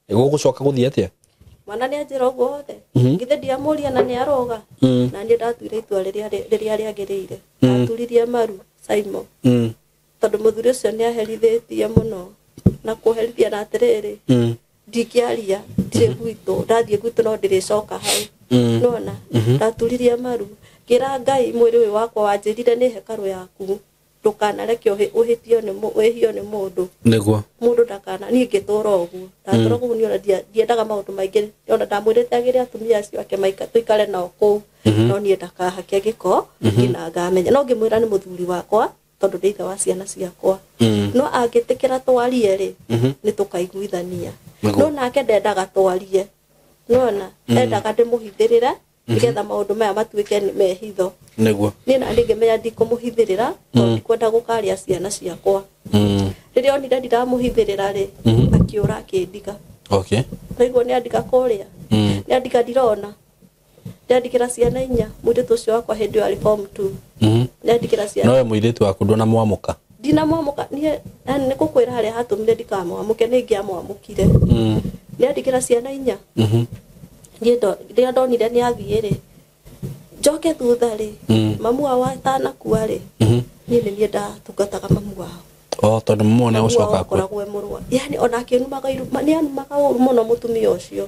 gũgũcoka gũthiĩ atĩa mwana nĩ anjĩra ũguo othe ngithe ndiamũria na nĩ aroga na niĩ ndatuire itua rĩrĩa rĩagĩrĩire ndaturirie maru Simon tondũ mũthuri ũcio nĩ aherithĩtie mũno na kũherithia na atĩrĩrĩ ndingĩaria ndirĩ gwitũ ndathiĩ gwitũ no ndĩrĩcoka hau nona ndaturirie maru ngĩra Ngai mwĩrĩ ũyũ wakwa wanjĩrire nĩ hekarũ yaku ndukanareke uhitio nĩ mundu niguo mundu ndakana ni ngĩtũra ũguo ndatũra ũguo ni ona ndiendaga maũndũ maingĩ ona ndamwĩrĩte agĩre atumia acio ake tuikare nao kũu no niĩ ndakahake gĩko ngina ngamenya no ngĩmwĩra nĩ mũthuri wakwa tondu ndĩ ithe wa ciana ciakwa no angĩtĩkĩra twarie rĩ nĩ tũkaiguithania no nake ndendaga twarie nona endaga ndĩmũhithĩrĩre nigetha maũndũ maya matuĩke mehitho niguo niĩ na ndĩngĩmenya ndikũmũhithĩrĩra tondũ ndikwenda gũkaria ciana ciakwa rĩrĩa onire ndiramũhithĩrĩra rĩ akĩũra akĩndiga naiguo nĩ andika kũrĩa nĩ andika ndirona ndandikĩra ciana 4 mũirĩtu ũcio wakwa hĩndĩ ĩyo arĩ form 2 nĩ andikĩra ciana nowe mũirĩtu waku ndũnamwamũka ndinamwamũka niĩ nĩ gũkwĩra harĩa hatũmire ndikamwamũke nĩ ingĩamwamũkire nĩ andikĩra ciana 4 rĩrĩa ndonire nĩ athiĩ rĩ njoke thutha rĩ mamu wao atanakua rĩ niĩ nĩ niĩ ndatungataga mamu wao tondũ mamu nĩ gũcoka akoragwo mũrũa yani ona akĩnumaga iruma nĩ anumaga ũru mũno mũtumia ũcio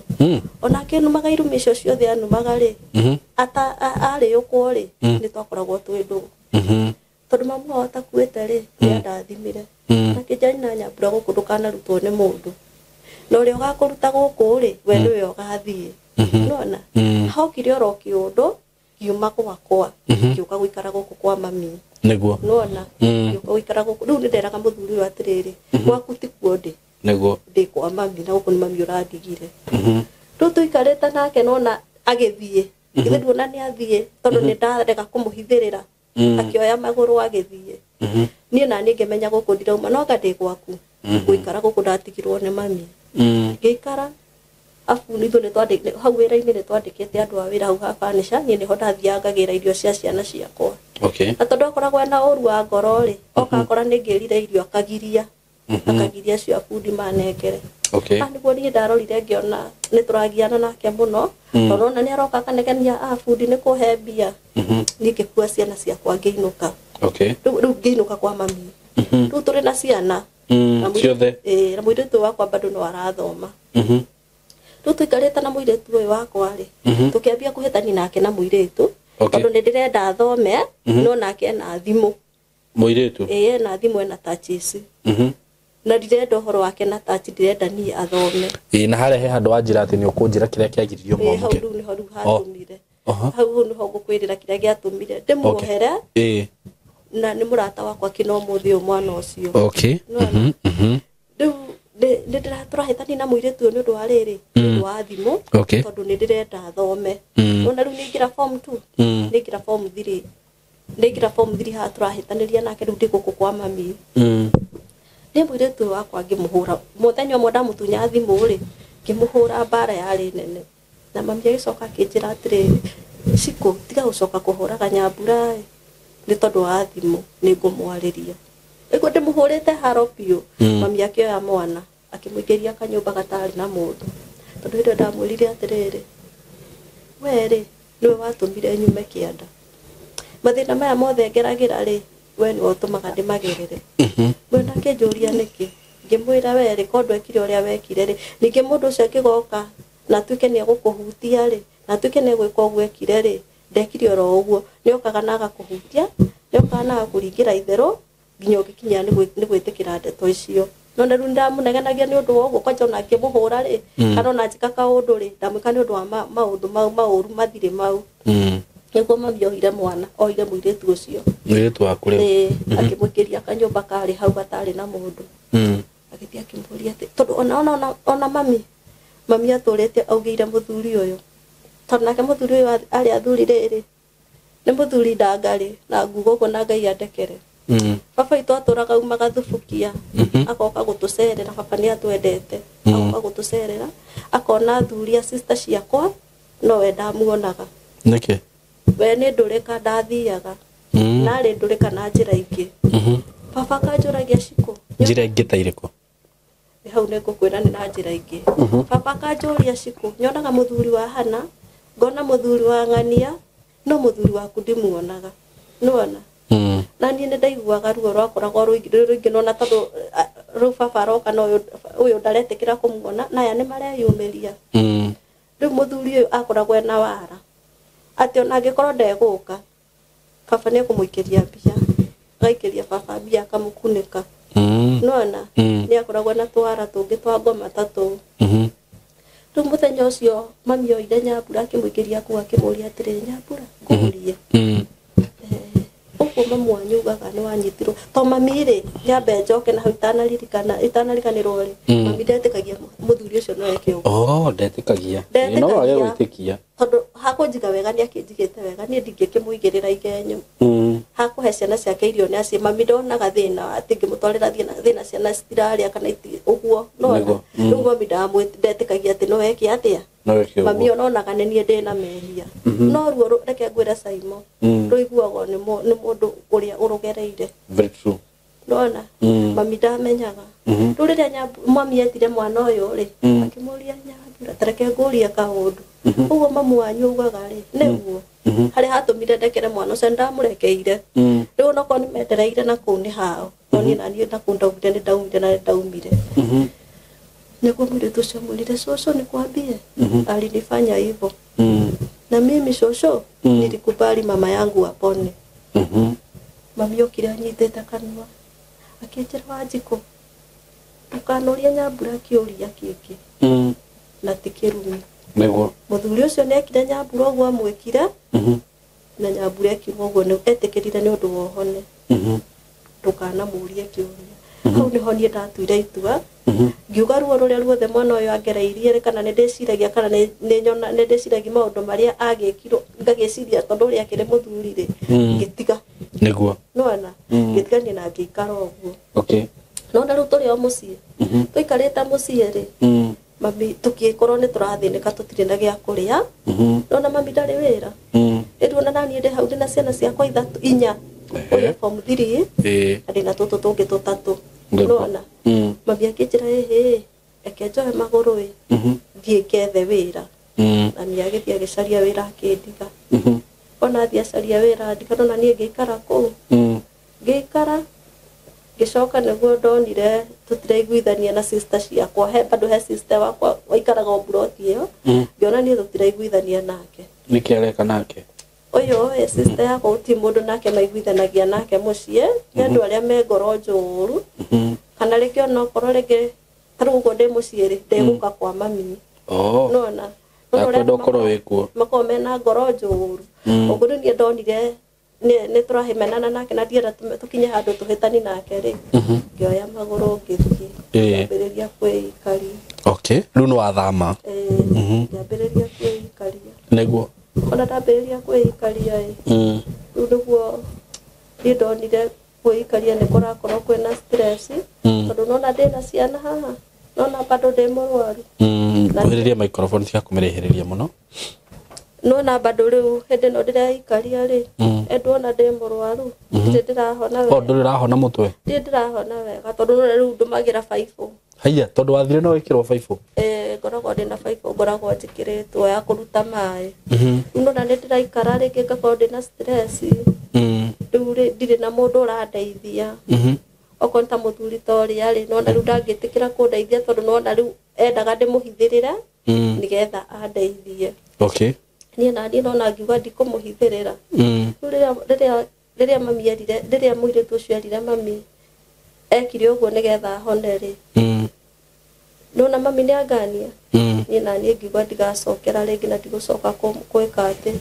ona akĩnumaga iruma icio ciothe anumaga rĩ arĩũkwo rĩ nĩ twakoragwo twĩ ndũgũ tondũ mamu wao atakuĩte rĩ nĩ andathimire na kĩnjani na nyambura gũkũ ndũkanarutwo nĩ mũndũ na ũrĩa ũgakũruta gũkũ rĩ we nĩwe ũgathiĩ nona haukire oro kĩũndũ kiuma gwakwa gĩũka gũikara gũkũ kwa mami nĩguo nona gĩũka gũikara gũkũ rĩu nĩ nderaga mũthuri ũyũ atĩrĩrĩ gwaku ti kuo ndĩ nĩguo ndĩ kwa mami na gũkũ nĩ mami ũrandigire rĩu tũikarĩte nake nona agĩthiĩ githĩ nduona nĩ athiĩ tondũ nĩ ndarega kũmũhithĩrĩra akĩoya magũrũ agĩthiĩ niĩ na niĩ ngĩmenya gũkũ ndirauma no anga ndĩ gwaku gũikara gũkũ ndatigirwo nĩ mami ngĩikara afu nithu nĩ twandĩkĩte hau wĩra-inĩ nĩ twandĩkĩte andũ a wĩra hau ha furniture niĩ nĩho ndathiaga ngagĩra irio cia ciana ciakwa na tondũ akoragwo na ũru wa ngoro rĩ oka akora nĩ ngĩrire irio akagiria cia bundi manengere nĩguo niĩ ndarorire ngĩona nĩ tũragiana nake mũno tondũ ona nĩ aroka akanegenia bundi nĩ kũhe mbia niĩ ngĩkua ciana ciakwa ngĩinũka rĩu ngĩinũka kwa mami rĩu tũrĩ na ciana ciothe na mũirĩtu wakwa bado no arathoma rĩu tũikarĩte na mũirĩtu ũyũ wakwa rĩ tũkĩambia kũhĩtania nake na mũirĩtu tondũ nĩ ndĩrenda athome no nake ena thimũ mũirĩtu ena thimũ ena touches na ndirenda ũhoro wake na touch ndirenda niĩ athome na harĩa he handũ wanjĩra atĩ nĩ ũkũnjĩra kĩrĩa kĩagiririo mwamũke hau rĩu nĩho rĩu hatũmire hau nĩho ngũkwĩrĩra kĩrĩa gĩatũmire ndĩmuohere na nĩ mũrata wakwa kĩno mũthĩ ũyũ mwana ũcio rĩu ndira turahitani na muiretu uyu ni undu wa riri ni wa thimu tondu ni ndirenda thome ona riu ningira form 2 ningira form 3 ningira form 3 ha turahitaniria nake riu ndiguku kwa mami ni muiretu wakwa ngimuhura muthenya umwe ndamutunya thimu ri ngimuhura bara yari nene na mami agicoka akinjira atiri Ciko tiga gucoka kuhuraga Nyambura ni tondu wa thimu ni ngumwariria ego ndimuhurite haro piu mami akioya mwana akimuigeria kanyumba gatari na mundu tondu ndo ndamwirire atiriri weri niwe watumire nyume kianda mathina maya mothe ngeragira ri we ni utumaga ndimagerere mwena kinjuria niki ngimwira weri kondu ekire uria wekire ri ningi mundu ucio akigoka na tuke ni gukuhutia ri na tuke ne gwika ogwo ekire ri ndekire oro ogwo ni okaga naga kuhutia ni okaga naga kuringira ithero nginya ugikinya ni gwitikira ndeto icio no na runda munegenagia ni undu ogwo kwanja na kimuhura ri kana na njika kaundu ri ndamwika ni undu wa maundu mauru mathire mau niguo mami ohire mwana ohire muiretu ucio muiretu waku ri akimwikiria kanyumba kari hau gatari na mundu agithia kimburia ati tondu ona mami aturete augire muthuri uyu tondu nake muthuri uyu ari athurire ri ni muthuri ndangari na ngugo ko na Ngai andekere baba itu aturaga umaga thubukia akoka gutucerera baba ni atwendete akoka gutucerera akona thuria sister ciakwa no we ndamuonaga nike we ni ndurika ndathiaga na ri ndurika na njira ingi baba kanjuragia Ciko njira ingi ta iriko hau ne ngukwira ni na njira ingi baba kanjuria Ciko nyonaga muthuri wa hana ngona muthuri wa ng'ania no muthuri waku ndimuonaga nuona na ni ndaiguaga ruo rwakoragwo ruingi nona tondu ru baba roka no uyu ndaretikira kumuona na aya ni mareyumiria riu muthuri uyu akoragwo na wara ati ona angikorwo ndeguka baba ni kumuikiria mbia gaikiria baba mbia akamukunika nuona ni akoragwo na twara tungi twa ngoma tatu riu muthenya ucio mami oire Nyambura akimuikiria kuwa akimuria atiri Nyambura ngurie uko mamu anyugaga ni wanyitirwo to mami ri nyambe njoke na itanarikanirwo ri mami ndetikagia muthuri ucio no eke uguo ndetikagia no age gwitikia tondu hakunjiga wega ni akinjigite wega ni ndingikimuigirira igenyo hakuhe ciana ciake irio ni aci mami ndonaga thina ati ngimutwarira thina ciana citiraria kana uguo no riu mami ndetikagia ati no eke atia mami onaga ni nie ndina mehia no ruo reke ngwira Saimo ruiguagwo ni mundu uria urugereire very true nona mami ndamenyaga ruriria mami etire mwana uyu ri akimuria Nyambura tareke nguria kaundu uguo mamu wanyu ugaga ri niguo hari hatumire ndekere mwana ucio ndamurekeire riu no koni mendereire na kuu ni hao koni na nie na kunda ugire ni ndaumire niguo muiretu ucio mwirire cucu ni kwambie alinifanya hivyo na mimi cucu nilikubali mama yangu apone mami okire anyitete kanua akinjira Wanjiko ukanoria Nyambura kiuria kiki na tikirumi niguo muthuri ucio ni ekire Nyambura uguo amwikire na Nyambura ekirwo uguo ni etikirire ni undu wohone ndukana murie kiuria hau niho nie ndatuire itua ngiuga ruo ruria ruothe mwana uyu angereirie kana ni ndiciragia kana ni ndiciragia maundu maria agikirwo ngagiciria tondu uria akire muthuri ri ngitiga niguo nona ngitigania na ngikara uguo okay no na riu turi o mucii tuikarite mucii ri mami tukikorwo ni turathinika tutire na gia kuria no na mami ndari wira ndirona nani ndi hau ndina ciana ciakwa ithatu inya uyu form 3 ndina tutu tungi tutatu nona mami akinjira eke njoe maguru wi thie kethe wira na ni agithia gicaria wira akindiga ona thia caria wira ndikana na nie ngikara kuu ngikara gicoka niguo ndonire tutiraiguithania na sister ciakwa bado he sister wakwa waikaraga obroti iyo ngiona nie tutiraiguithania nake niki areka nake uyu sister yakwa uti mundu nake maiguithanagia nake mucii ni andu aria me ngoro njuru kana reke no korwo reke tarugo ndi mucii ri ndeguka kwa mami nona akwenda ukorwo wikuo mako mena ngoro njuru uguo nie ndonire ne turahimenana nake na ndiera tukinye handu tuhitani nake ri ngioya maguru ngithie mbiriria Okay. Runo wa thama. Ngĩambĩrĩria kwĩikaria. Nĩguo. Ona ndambĩrĩria kwĩikaria rĩu nĩguo niĩ ndonire kwĩikaria nĩ kũrakorwo kwĩna stress tondũ nona ndĩna ciana haha nona bado ndĩ mũrwaru. Kuhĩrĩria microphone cia kũmĩrĩhĩrĩria mũno. Nona bado rĩu hĩndĩ ĩno ndĩraikaria rĩ endwo ona ndĩ mũrwaru ndirĩ ndĩrahona wega. Ndũrĩ ũrahona mũtwe? Ndirĩ ndĩrahona wega tondũ nona rĩu ndũmagĩra baibũ. Haiya tondũ wathire no wĩkĩrwo baibũ? Ngoragwo ndĩna baibũ ngoragwo njĩkĩrĩtwo ya kũruta maĩ. Rĩu nona nĩ ndĩraikara rĩngĩ ngakorwo ndĩna stress. Rĩu ndirĩ na mũndũ ũrandeithia. Okorwo ta mũthuri ta ũrĩa rĩ nona rĩu ndangĩtĩkĩra kũndeithia tondũ nona rĩu endaga ndĩmũhithĩrĩre nĩgetha andeithie. Okay. Niĩ naniĩ nona ngiuga ndikũmũhithĩrĩra. Rĩrĩa mami erire rĩrĩa mũirĩtu ũcio erire mami ekire ũguo nĩgetha ahone rĩ nona mami nĩ angania. Niĩ naniĩ ngiuga ndigacokera rĩngĩ na ndigũcoka kwĩka atĩ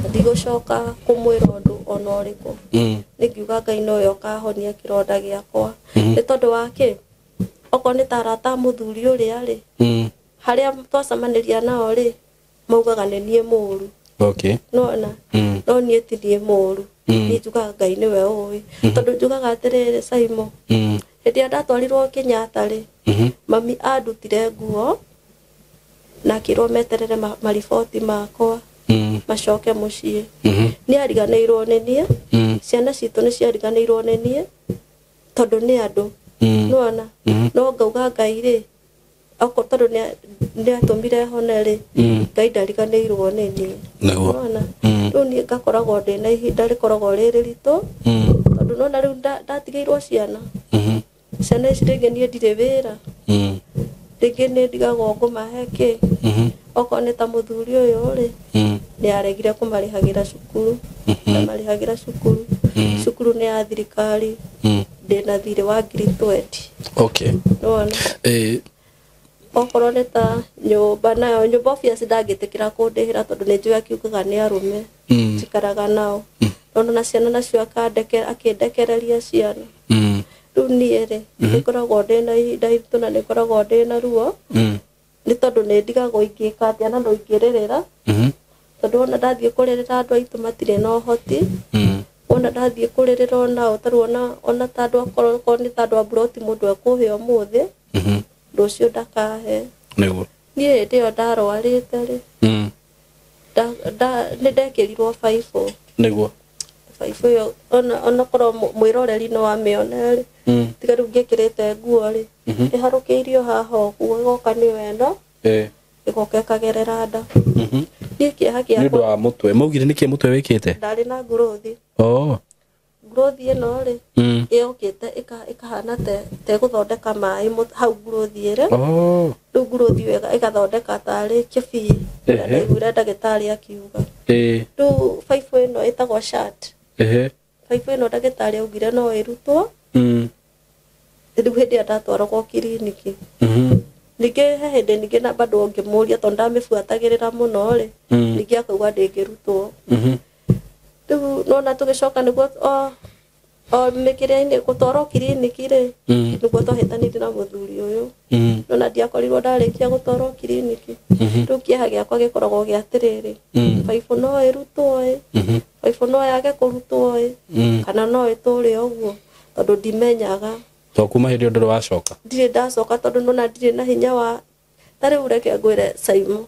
ndigũcoka kũmwĩra ũndũ ona ũrĩkũ. Nĩngiuga Ngai nowe ũkahonia kĩronda gĩakwa. Nĩ tondũ wa kĩ okorwo nĩ ta arata mũthuri ũrĩa rĩ harĩa twacemanĩria nao rĩ maugaga nĩ niĩ mũũru. Okay. Nona no niĩ ti niĩ mũũru. Niĩ njugaga Ngai nĩwe ũĩ tondũ njugaga atĩrĩrĩ Simon hĩndĩ ĩrĩa ndatwarirwo Kenyatta rĩ mami andutire nguo na akĩrwo meterere mariboti makwa macoke mũciĩ. Nĩ ariganĩirwo nĩ niĩ ciana citũ nĩ ciariganĩirwo nĩ niĩ tondũ nĩ andũ. Nona no ngauga Ngai rĩ okorwo tondũ nĩ atũmire hone rĩ Ngai ndariganĩirwo nĩ niĩ. Nona rĩu niĩ ngakoragwo ndĩna ihinda rĩkoragwo rĩ rĩritũ tondũ nona rĩu ndatigĩirwo ciana. Ciana ici rĩngĩ niĩ ndirĩ wĩra rĩngĩ nĩ ndigagwo ngũmahe kĩ okorwo nĩ ta mũthuri ũyũ rĩ nĩ aregire kũmarĩhagĩra cukuru ndamarĩhagĩra cukuru. Cukuru nĩ ya thirikari ndĩna thirĩ wa ngiri 20. Okay. Nona okorwo nĩ ta nyũmba nayo nyũmba obvious ndangĩtĩkĩra kũndĩhĩra tondũ nĩ njũĩ akiugaga nĩ arũme njikaraga nao. Nona na ciana nacio akĩndekereria ciana. Rĩu niĩ rĩ nĩngoragwo ndĩna ihinda iritũ na nĩngoragwo ndĩna ruo nĩ tondũ nĩ ndigagwo ingĩka atĩa na no ingĩrĩrĩra tondũ ona ndathiĩ kũrĩrĩra andũ aitũ matirĩ na ũhoti. Ona ndathiĩ kũrĩrĩra onao tarĩ ona ta andũ akorwo nĩ ta andũ a mburoti mũndũ ekũhe ũmũthĩ rũciũ ndakahe. Nĩguo. Niĩ hĩndĩ ĩyo ndarwarĩte rĩ nĩ ndekĩrirwo baibũ. Nĩguo. Baibũ ĩyo ona korwo mwĩroreri no amĩone rĩ tiga rĩu ngĩkĩrĩte nguo rĩ ĩharũkĩirio haha ũguo ĩgoka nĩyo ĩno ĩgoka ĩkagerera nda. Niĩ kĩeha gĩakwa nĩ ũndũ wa mũtwe. Maugire nĩkĩ mũtwe wĩkĩte? ndarĩ na ngurothi. Ngurothi ĩno rĩ yokĩte ĩkahana tegũthondeka maĩ hau ngurothi ĩrĩ. Rĩu ngurothi ĩyo ĩgathondeka tarĩ kĩbii ndaiguire ndagĩtarĩ akiuga. Rĩu baibũ ĩno ĩtagwo shunt. Baibũ ĩno ndagĩtarĩ augire no ĩrutwo. Rĩu hĩndĩ ĩrĩa ndatwaragwo kiriniki ningĩ he hĩndĩ ningĩ na bado ngĩmũria tondũ ndamĩbuatagĩrĩra mũno rĩ ningĩ akauga ndĩngĩrutwo. Rĩu nona tũgĩcoka nĩguo mĩkĩrĩa-inĩ gũtwarwo kiriniki rĩ nĩguo twahĩtanĩire na mũthuri ũyũ. Nona ndiakorirwo ndarĩkia gũtwarwo kiriniki. Rĩu kĩeha gĩakwa gĩkoragwo gĩ atĩrĩrĩ baibũ no ĩrutwo baibũ no yage kũrutwo kana no ĩtũre ũguo tondũ ndimenyaga. To kuma hĩndĩ ndũrĩ wacoka? Ndirĩ ndacoka tondũ nona ndirĩ na hinya wa tarĩu reke ngwĩre Simon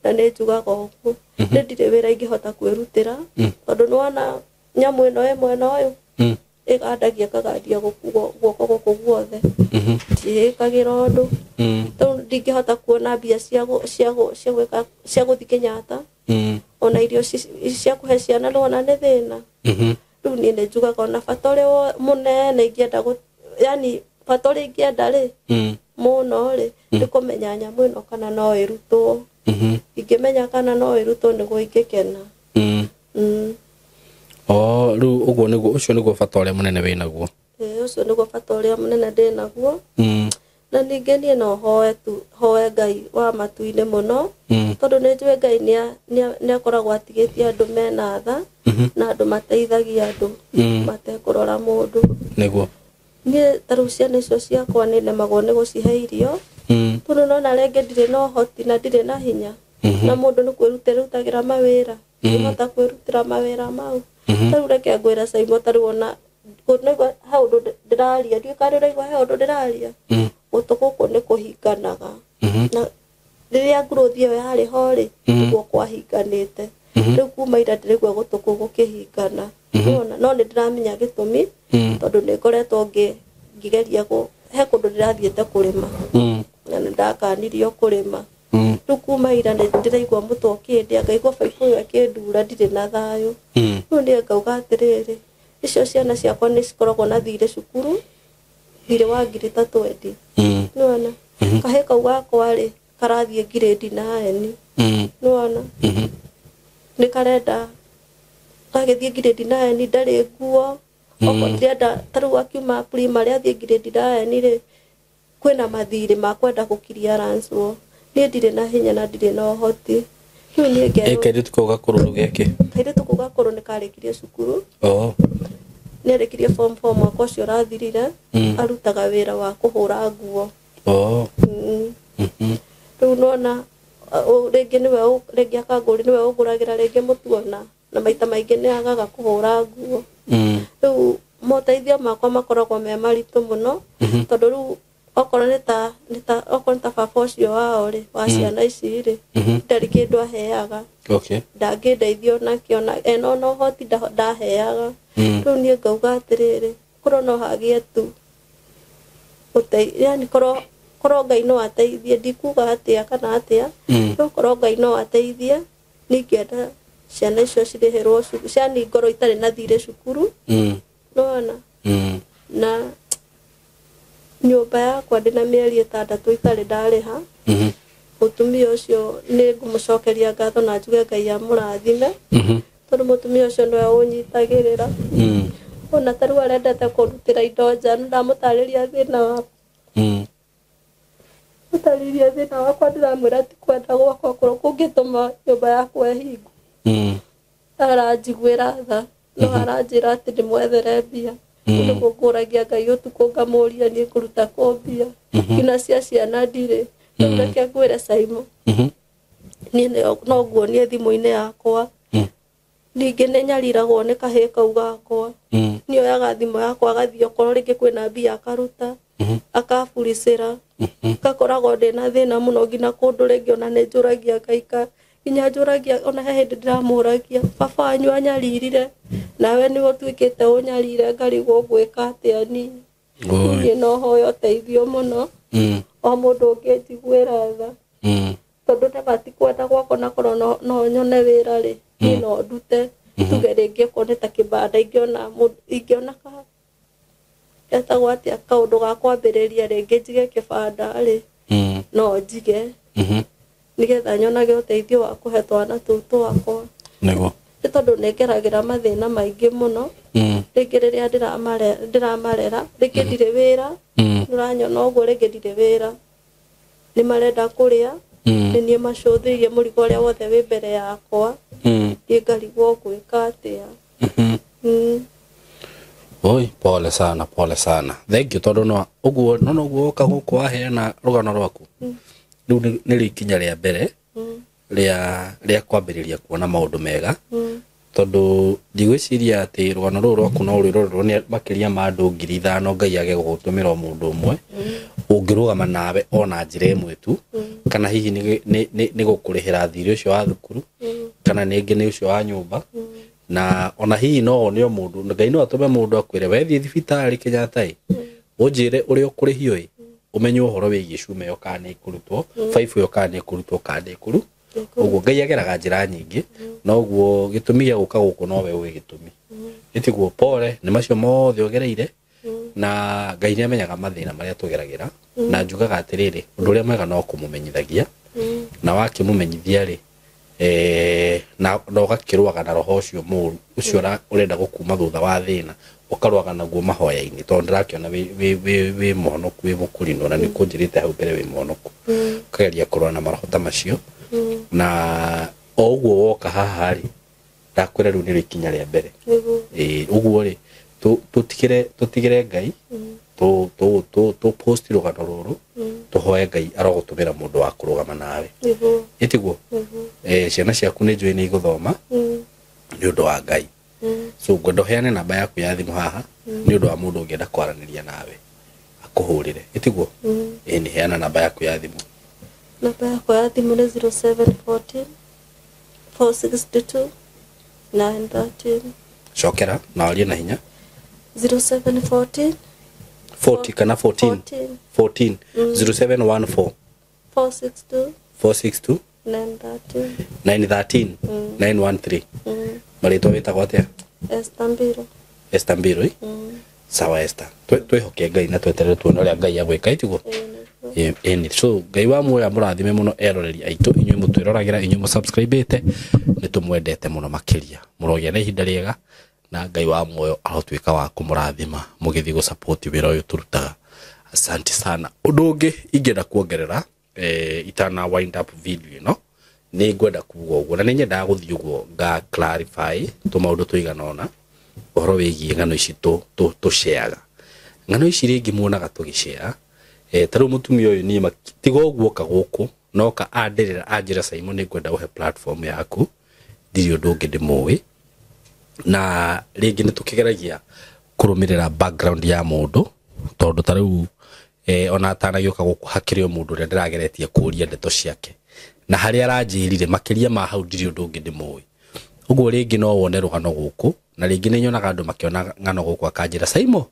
na nĩ njugaga ũguo nĩ ndirĩ wĩra ingĩhota kwĩrutĩra tondũ nĩwona nyamũ ĩno ĩ mwena ũyũ ĩgandagia ĩkagandia guoko gũkũ guothe ndiĩkagĩra ũndũ. Rĩu ndingĩhota kuona mbia cia gũthiĩ Kenyatta ona irio cia kũhe ciana nĩwona nĩ thĩna. Rĩu niĩ nĩ njugaga ona bata ũrĩ mũnene ingĩenda yani bata ũrĩa ingĩenda rĩ mũno rĩ nĩ kũmenya nyamũ ĩno kana no ĩrutwo. Ingĩmenya kana no ĩrutwo nĩguo ingĩkena. Rĩu ũguo nĩguo ũcio nĩguo bata ũrĩa mũnene wĩnaguo? Ũcio nĩguo bata ũrĩa mũnene ndĩnaguo. Na ningĩ niĩ no hoe Ngai wa matu-inĩ mũno tondũ nĩ njũĩ Ngai nĩ akoragwo atigĩtie andũ mena tha na andũ mateithagia andũ matekũrora mũndũ. Nĩguo. nie taruciana icio ciakwa nĩ nemagwo nĩ gũcihe irio tondũ nona rĩngĩ ndirĩ na ũhoti na ndirĩ na hinya na mũndũ nĩ kwĩrutagĩra mawĩra ngĩhota kwĩrutĩra mawĩra mau tarĩu reke ngwĩra Caimo tarĩu ona he ũndũ ndĩraria ndiũĩ kana ũraigua he ũndũ ndĩraria gũtũ gũkũ nĩ kũhinganaga na rĩrĩa growth ĩyo yarĩ ho rĩ nĩguo kwahinganĩte rĩu kuma ira ndĩraigua gũtũ kũu gũkĩhingana no nĩ ndĩramenya gĩtũmi tondũ nĩ ngoretwo ngĩgeria he kũndũ ndĩrathiĩte kũrĩma na nĩ ndakanirio kũrĩma rĩu kuma ira ndĩraigua mũtwe ũkĩndĩa ngaigua baibũ ĩyo ĩkĩndura ndirĩ na thayũ rĩu niĩ ngauga atĩrĩrĩ icio ciana ciakwa nĩ cikoragwo na thirĩ cukuru thirĩ wa 320 nĩwona kahĩ kau gakwa rĩ karathiĩ grade 9 nĩwona nĩ karenda gagĩthiĩ grade 9 ndarĩ nguo okorwo ndĩrenda tarĩu akiuma primary athiĩ grade 9 rĩ kwĩna mathirĩ ma kwenda gũclearance wo niĩ ndirĩ na hinya na ndirĩ na ũhoti rĩu niĩ ngerwo kairĩtu kau gakũrũ rũgeke kairĩtu kau gakũrũ nĩ karĩkirie cukuru nĩ arĩkirie form 4 mwaka ũcio ũrathirire arutaga wĩra wa kũhũra nguo rĩu nona rĩngĩ rĩngĩ akangũri nĩwe ũgũragĩra rĩngĩ mũtu ona na maita maingĩ nĩ agaga kũhũra nguo rĩu moteithio makwa makoragwo me maritũ mũno tondũ rĩu okorwo nĩ ta baba ũcio wao rĩ wa ciana ici rĩ ndarĩ kĩndũ aheaga ndangĩndeithio nakĩo ena ona ũhoti ndaheaga rĩu niĩ ngauga atĩrĩrĩ korwo no hagĩe tu yani korwo Ngai no ateithie ndikuga atĩa kana atĩa no korwo Ngai no ateithie ningĩenda ciana icio cirĩhĩrwo cukuru ciana ngoro itarĩ na thirĩ cukuru nona na nyũmba yakwa ndĩna mĩeri 6 itarĩ ndarĩha mũtumia ũcio nĩ ngũmũcokeria ngatho na njuge Ngai amũrathime tondũ mũtumia ũcio nĩwe ũnyitagĩrĩra ona tarĩu arendete kũrutĩra indo nja ndamũtarĩria thĩna wakwa ndĩramwĩra ti kwenda gwakwa kũngĩtũma nyũmba yakwa ĩhingwo aranjiguĩra tha no aranjĩra atĩ ndĩmwethere mbia nĩguo ngũragia Ngai ũtukũ ngamũria niĩ kũruta kũ mbia nginya cia ciana ndirĩ reke ngwĩre Caimo niĩ no nguonie thimũ-inĩ yakwa ningĩ nĩ nyariragwo nĩ kahĩ kau gakwa nĩ oyaga thimũ yakwa agathiĩ okorwo rĩngĩ kwĩna mbia akaruta akaburicĩra gakoragwo ndĩna thĩna mũno nginya kũndũ rĩngĩ ona nĩ njũragia Ngai nginya njũragia ona he hĩndĩ ndĩramũragia baba wanyu anyaririre nawe nĩ ũtuĩkĩte ũnyarire ngarigwo gwĩka atĩa niĩ no hoya ũteithio mũno o mũndũ ũngĩnjiguĩra tha tondũ ndabati kwenda gwakwa na korwo no nyone wĩra rĩ niĩ no ndute tuge rĩngĩ okorwo nĩ ta kĩbanda ingĩona etagwo atĩa kaũndũ ga kwambĩrĩria rĩngĩ njige kĩbanda rĩ no njige nĩgetha nyonage ũteithio wa kũhe twana tũu twakwa nĩ tondũ nĩ ngeragĩra mathĩna maingĩ mũno rĩngĩ rĩrĩa ndĩramarera rĩngĩ ndirĩ wĩra nĩũranyona ũguo rĩngĩ ndirĩ wĩra nĩ marenda kũrĩa nĩ niĩ macũthĩirie mũrigo ũrĩa wothe wĩ mbere yakwa niĩ ngarigwo gwĩka atĩa Oi, pole sana. Thank you tondu no uguo uka guku waheana rugano rwaku. Riu nĩ rĩkinya rĩa mbere rĩa kwambĩrĩria kuona maũndũ mega. Tondu ndigwĩciria atĩ rugano rũrũ rwaku no rũrorwo nĩ makĩria ma andũ 5,000 Ngai age gũgũtũmĩra mũndũ ũmwe. Ũngĩrũgama nawe ona njĩra ĩmwe tu kana hihi nĩ gũkũrĩhĩra thirĩ ũcio wa thukuru kana ningĩ nĩ ũcio wa nyũmba. Na ona hihi no one mũndũ Ngai no atũme mũndũ akwĩre we thiĩ thibitarĩ Kenyatta ũnjĩre ũrĩa ũkũrĩhio umenye ũhoro wĩgiĩ cuma ĩyo kana nĩ ĩkũrutwo baibũ ĩyo kana nĩ ĩkũrutwo kana ndĩkũru ũguo Ngai ageraga njĩra nyingĩ na ũguo gĩtũmi gĩa gũka gũkũ no we ũĩ gĩtũmi ĩtiguo pole nĩ macio mothe ũgereire na Ngai nĩ amenyaga mathĩna marĩa tũgeragĩra na njugaga atĩrĩrĩ ũndũ ũrĩa mwega no kũmũmenyithagia na wakĩmũmenyithia rĩ na ũgakĩrũaga na roho ũcio mũru ũcio ũrenda gũkuma thutha wa thĩna ũkarũaga naguo mahoya-inĩ tondũ ndĩrakĩona wĩ mũhonoku wĩ mũkũrinwo na nĩ kũnjĩrĩte hau mbere wĩ mũhonoku ũkageria kũrũa na maroho ta macio na o ũguo woka haha rĩ ndakwĩra rĩu nĩ rĩkinya rĩa mbere ũguo rĩ tũtigĩre Ngai to post rugano ruru tuhoe Ngai arogutumira mundu wa kurugama nawe itiguo ciana ciaku ni njui ni iguthoma ni undu wa Ngai so ngondo heane namba yaku ya thimu haha ni undu wa mundu ungienda kwaraniria nawe akuhurire itiguo ni heana namba yaku ya thimu. Namba yaku ya thimu ni 0714 462 913 cokera na warie na hinya 0714 40 kana 14 0714 462 913 913 marito witagwo atia Esther Mbiro sawa Esther twihoke Ngai na tweterere tuone uria Ngai agwika itiguo ni so Ngai wa muoya murathime muno eroreri aitu inyuĩ mutwĩroragira inyuĩ musubscribete ni tumwendete muno makiria murogia na ihinda riega na Ngai wa muoyo arotwika wa kumurathima mugithi go support wira uyu turutaga. Asante sana. Undu ungi ingenda kuongerera itana wind up video no ni ngwenda kuuga uguo na ninyenda guthii uguo nga clarify tumaundu tuiganona uhoro wigie ngano ici tu share ngano ici ringi muonaga tugishare taru mutumia uyu ni tigo uguo ka guku no ka andirira anjira Simon ni ngwenda uhe platform yaku ndiri undu ungi ndimuwi na ringi ni tukigeragia kurumirira background ya mundu tondu taru ona atanagioka guku hakiri o mundu ria ndirageretie kuria ndeto ciake na hari aranjirire makiria ma hau ndiri undu ungi ndimuwi uguo ringi no wone rugano guku na ringi ni nyonaga andu makiona ngano guku akanjira Simon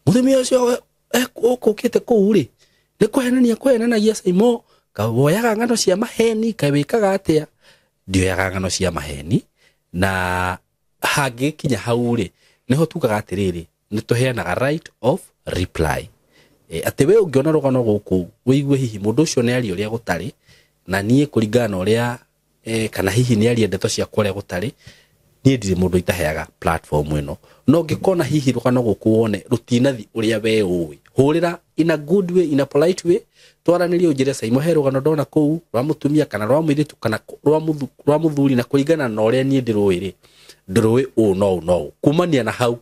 muthimia ucio ukite kuu ri ni kwehenanagia Simon kawoyaga ngano cia maheni kawikaga atia ndioyaga ngano cia maheni na hage kinya hau ri niho tukaga atiriri ni tuheanaga right of reply ati we ungiona rugano guku wigue hihi mundu ucio ni ari uria gutari na nie kuringana uria kana hihi ni ari ndeto cia kuria gutari nie ndiri mundu itaheaga platform ino no ngikona hihi rugano guku wone rutinathi uria we uwi hurira in a good way in a polite way twaranirie unjire Simon he rugano ndona kuu rwa mutumia kana rwa mwiritu kana rwa muthuri na kuringana na uria nie ndiruiri ndiruwi no kumania na hau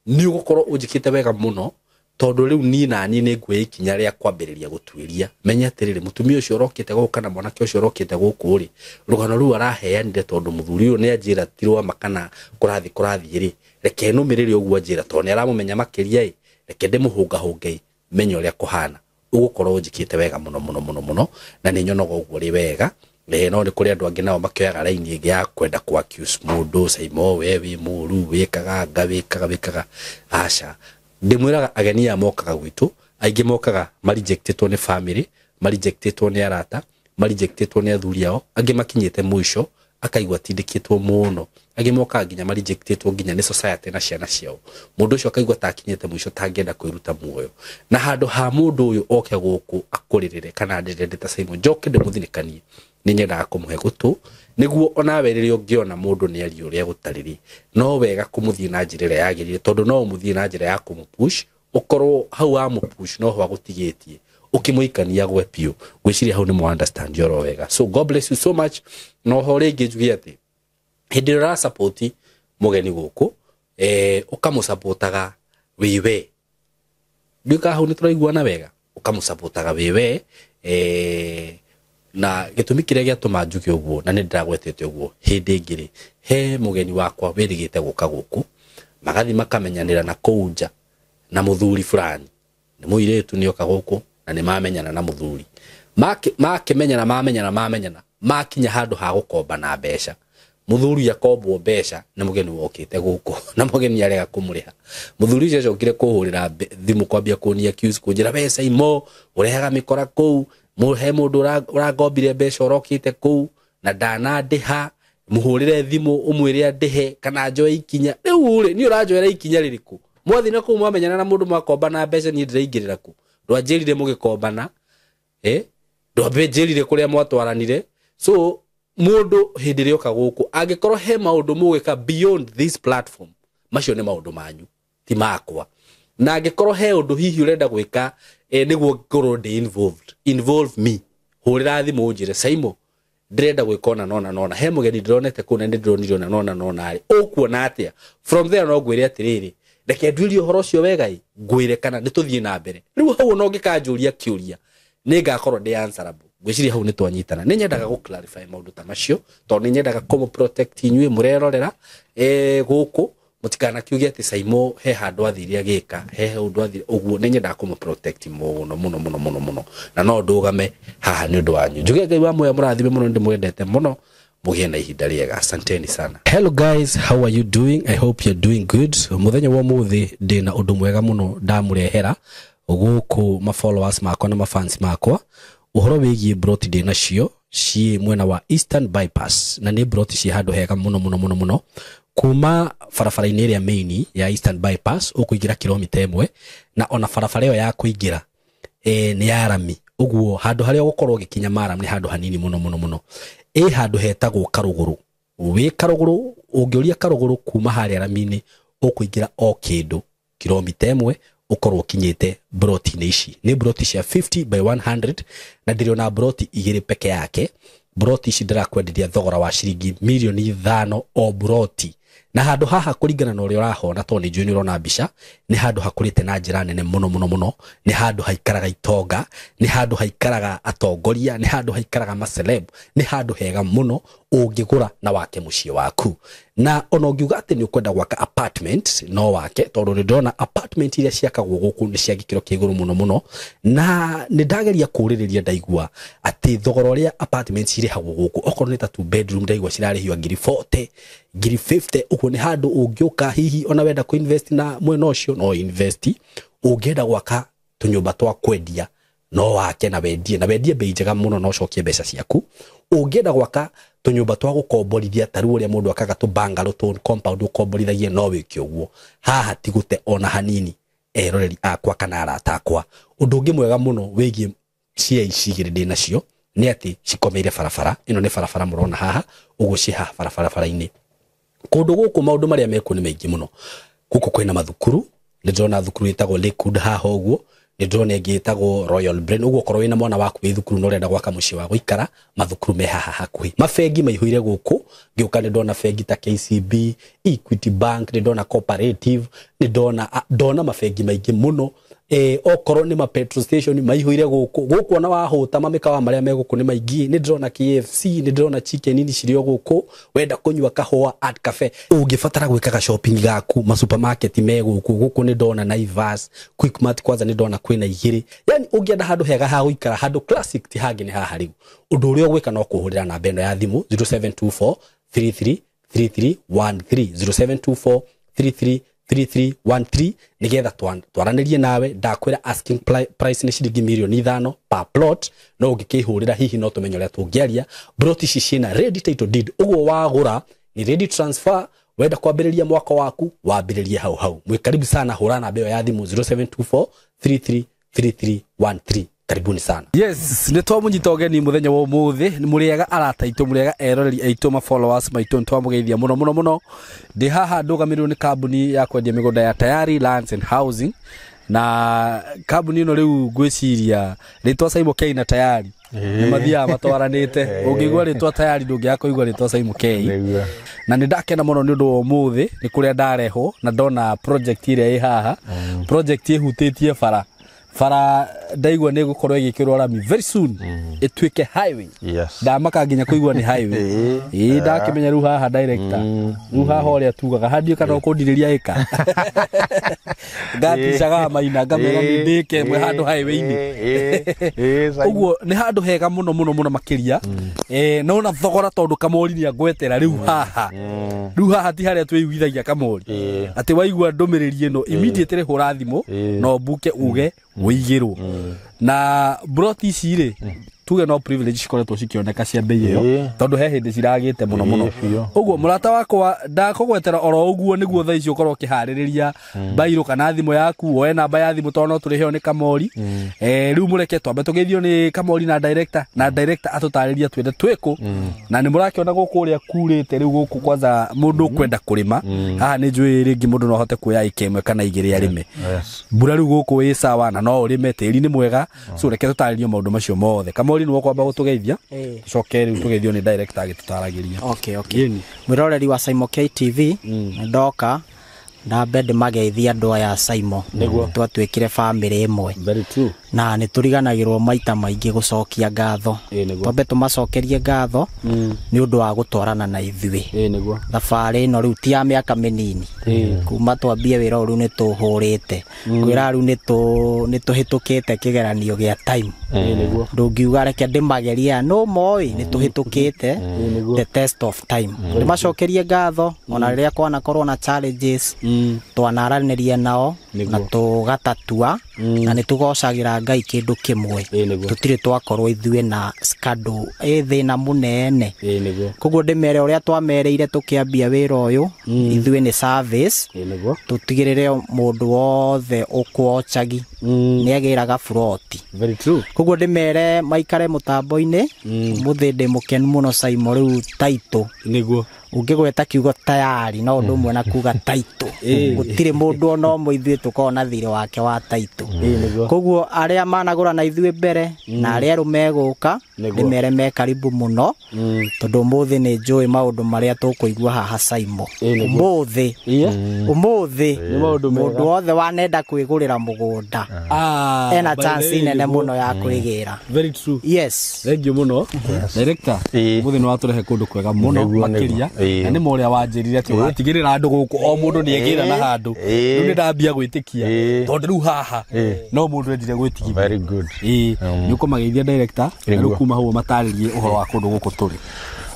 ni ugukorwo unjikite wega muno tondu riu ni nani ni ngwe ikinya ria kwambiriria gutwiria menya atiriri mutumia ucio urokite guka na mwanake ucio urokite guku ri rugano ru araheanire tondu muthuri uyu ni anjira tirwa makana kurathi ri reke numiriri uguo anjira tondu ni aramumenya makiria reke ndimuhunga hungai menya uria kuhana ugukorwo unjikite wega muno na ni nyonaga uguo ri wega no ni kuri andu angi nao makioyaga line ingi ya kwenda ku accuse mundu Simon we wi muru wikaga ngawikaga aca ndimwiraga ageni ya mokaga gwitu aingi mokaga marejectetwo ni family marejectetwo ni arata marejectetwo ni athuri ao angi makinyite mwisho akaigwa tindikitwo muno angi mokaga nginya marejectetwo nginya ni society na ciana ciao mundu ucio akaigwa takinyite mwisho tangenda kwiruta muoyo na handu ha mundu uyu oke guku akuririre kana ndendeta Simon njoke ndimuthinikanie ni nyenda kumuhe gutu niguo ona werire ungiona mundu ni ari uria gutariri no wega kumuthie na njira ya yagirire tondu no umuthie na njira ya kumupush ukorwo hau amupush no ho agutigetie ukimuikania gwe pio gwiciria hau ni mu understand yoro wega so God bless you so much no ho ringi njugi ati hindi ra support mugeni guku ukamusupportaga wiwe ndika hau ni turaiguana wega ukamusupportaga wiwe na gitumi kiria giatuma njuke uguo na ni ndiragwetete uguo hindi ngiri he mugeni wakwa wirigite guka guku magathi makamenyanira na kuunja na muthuri fulani ni muiretu ni oka guku na ni mamenyana na muthuri mamenyana makinya handu ha gukomba na mbeca muthuri yakombwo mbeca na mugeni wokite guku na mugeni arega kumuriha muthuri ucio acokire kuhurira thimu kwambia kunia accuse kunjira mbeca imo urehaga mikora kuu muhe mundu uragombire mbeca urokite kuu na ndana ndiha muhurire thimu umwire ndihe kana njoe ikinya riu ri ni uranjoera ikinya ririku mwathi na kuu mwamenyana na mundu mwakomba na mbeca ni ndiraingirira ku ndwanjirire mugikombana ndwambejirire kuria mwatwaranire so mundu hindi rioka guku angikorwo he maundu mugika beyond this platform macio ni maundu manyu ti makwa na angikorwo he undu hihi urenda gwika niguo ngorwo ndi involve me hurira thimu njire Simon ndirenda gwikona nona he mugeni ndironete ku na ndironire nona ari ukuona atia from there no gwire atiriri reke nduirie horo cio wega ngwire kana nituthie na mbere riu hau no ngikanjuria kiuria ningakorwo ndi answerable gwiciria hau nitwanyitana ninyendaga gu clarify maundu ta macio to ninyendaga ko protect inyue murerorera guku mutikana kiugia ati Saimo he handu athiria gika he handu athiri uguo ninyendaga ko protect muno na no ndugame haha ni undu wanyu njuge Ngai wa moya murathime muno ndimwendete muno mugie na ihinda riega asanteni sana. Hello guys, how are you doing? I hope you're doing good. Muthenya wa muthi ndina undu mwega muno ndamurehera guku ma followers makwa na ma fans makwa uhoro wigie broti ndina cio ci mwena wa Eastern Bypass na ni broti ci handu hega muno kuma farafara-ini iria main ya Eastern Bypass ukuingira kilomita 1 na ona farafara iyo ya kuingira ni ya rami uguo handu haria gukorwo gikinya maram ni handu hanini muno handu hetagwo Karuguru wi Karuguru ungioria Karuguru kuma haria rami-ini ukuingira o kindu kilomita 1 ukorwo kinyite broti ici ni broti cia 50 by 100 na ndiriona broti igiri peke yake broti ici ndirakwenderia thogora wa ciringi milioni 5 o broti na handu haha kuringana na uria urahona to ni njui urona mbica ni handu hakurite na njira nene muno ni handu haikaraga itonga ni handu haikaraga atongoria ni handu haikaraga maceleb ni handu hega muno ungigura na wake mucie waku na ona ungiuga ati ni ukwenda gwaka apartment no wake tondu ni ndona apartment iria ciakagwo guku ni cia gikiro kiiguru muno na ni ndageria kuririria ndaigua ati thogora uria apartments iri hagu guku okorwo ni ta 2 bedroom ndaigua cirarihio ngiri 40 ngiri 50 uko ni handu ungiuka hihi ona wenda ku invest na mwena ucio no invest ungenda gwaka tunyumba twa kwendia no wake na wendie bei njega muno no cokie mbeca ciaku ungenda gwaka tunyumba twa gukomborithia taru uria mundu akaga tu bungalow tu compound ukomborithagie no wiki uguo haha tigute ona hanini eroreri akwa kana arata akwa undu ungi mwega muno wigie cia icigire ndi nacio ni ati cikomeire farafara ino ni farafara murona haha uguo ci haha farafara-ini kundu guku maundu maria meku ni maingi muno guku kwina mathukuru ni ndona thukuru itagwo Lakewood haha uguo ni ndona ingi itagwo Royal Brain uguo korwo wina mwana waku wi thukuru no renda gwaka mucie wa guikara mathukuru me haha hakuhi mafengi maihuire guku ngiuka ni ndona fengi ta KCB Equity Bank ni ndona Cooperative ni ndona mafengi maingi muno okorwo ni ma petrol station maihuire guku ona wahuta mamikawa maria me guku ni maingi ni ndona KFC ni ndona chicken ini cirio guku wenda kunywa kahua at cafe ungifatara gwikaga shopping gaku ma supermarket me guku ni ndona Naivas Quickmart kwanza ni ndona kwina igiri yani ungienda handu hega ha guikara handu classic ti hangi ni haha riu undu uria gwika no kuhurira na bendo ya thimu 0724 33 3313 0724 33 3313 nigetha twaranirie nawe ndakwira asking price ni ciringi milioni 5 per plot no ungikihurira hihi no tumenyo ria tungiaria broti ici cina ready title deed uguo wagura ni ready transfer wenda kwambiriria mwako waku wambiririe hau mwe karibu sana hura na beo ya thimu 0724 333313 karibuni sana. Yes, ni twamunyitogeni muthenya wa umuthi ni muriega arataito muriega eroreri aito ma followers maito ntwamugeithia muno ndi haha ndugamirwo ni kambuni ya kwendia migunda ya Tayari Lands and Housing na kambuni ino riu gwiciria ritwa Saimo K na Tayari ni mathia matwaranite ungigwa ritwa Tayari ndungiako igwa ritwa Saimo K na ndakena muno ni undu wa umuthi ni kuria ndareho na ndona project iria i haha project ihutitie fara ndaigwa ne gukorwo igikirwo rami very soon itwike highway ndamaka nginya kuigwa ni highway ndakimenya ru haha director ru haha oria tugaga handi kana kundiriria ika ngaticaga maina ngamera ni ndike mwe handu highway-ini uguo ni handu hega muno makiria no na thogora tondu Kamori ni agwetera riu haha ti haria twiguithagia Kamori ati waigua ndumiriri ino immediately hura thimu no buke uge wigirwo na broti ici ri tuge no privilege cikoretwo cikioneka cia bei iyo tondu he hindi ciragite muno uguo murata wakwa ndakugwetera oro uguo niguo thaa ici ukorwo kihaririria bairo kana thimu yaku oe namba ya thimu tono turiheo ni Kamori riu mureke twambe tugeithio ni Kamori na director atutariria twende twiku na ni murakiona guku uria kurite riu guku kwanza mundu kwenda kurima haha ni njui ringi mundu no hote kuya ikemwe kana igiri arime mbura riu guku wi sawa na no urime tiri ni mwega so reke tutaririo maundu macio mothe Kamori ni wokwamba gutugeithia coke riu tugeithio ni director agitutaragiria okay mwiroreri wa Saimo K TV ndoka na mbende mageithia andũ aya Saimo twatuĩkire family imwe. Very true. Na nĩ tũriganagĩrwo maita maingĩ gũcokia ngatho. Twambe tũmacokerie ngatho nĩ ũndũ wa gũtwarana na ithuĩ. Thabarĩ ĩno rĩu ti ya mĩaka mĩnini. Kuma twambie wĩra rĩu nĩ tũhũrĩte. Wĩra rĩu nĩ tũhĩtũkĩte kĩgeranio gĩa time. Ndũngiuga reke ndĩmageria no moĩ nĩ tũhĩtũkĩte the test of time. Ndĩmacokerie ngatho ona rĩrĩa kwanakorwo na challenges twanaranĩria nao na tũgatatua na nĩ tũgocagĩra Ngai kĩndũ kĩmwe. Tũtirĩ twakorwo ithuĩ na scandal thĩna mũnene. Koguo ndĩmere ũrĩa twamereire tũkĩambia wĩra ũyũ ithuĩ nĩ service. Tũtigĩrĩre mũndũ wothe ũkwocagi nĩagĩraga buroti. Very true. Koguo ndĩmere maikare mũtambo-inĩ mũthĩ ndĩ mũkenu mũno Saimo rĩu taito ũngĩgweta kiugo tayari no ũndũ ũmwe na kuga taito gũtirĩ mũndũ ona ũmwe ithuĩ tũkorwo na thirĩ wake wa taito. Koguo arĩa managũra na ithuĩ mbere na arĩa erũ megũka ndĩmere me karibu mũno tondũ ũmũthĩ nĩ njũĩ maũndũ marĩa tũkũigua haha Saimo. Ũmũthĩ mũndũ wothe wanenda kwĩgũrĩra mũgũnda ena chance nene mũno ya kwĩgĩra. Very true. Yes. Thank you mũno. Director, mũthĩ nĩ watũrehe kũndũ kwega mũno makĩria. Na nĩ mũrĩa wanjĩrire atĩ watigĩrĩra andũ gũkũ o mũndũ nĩ egĩra na handũ. Rĩu nĩ ndambia gwĩtĩkia tondũ rĩu haha no mũndũ endire gwĩtigithia. Very good. Nĩ ũkũmageithia director na rĩu kuma hau matarĩrie ũhoro wa kũndũ gũkũ tũrĩ.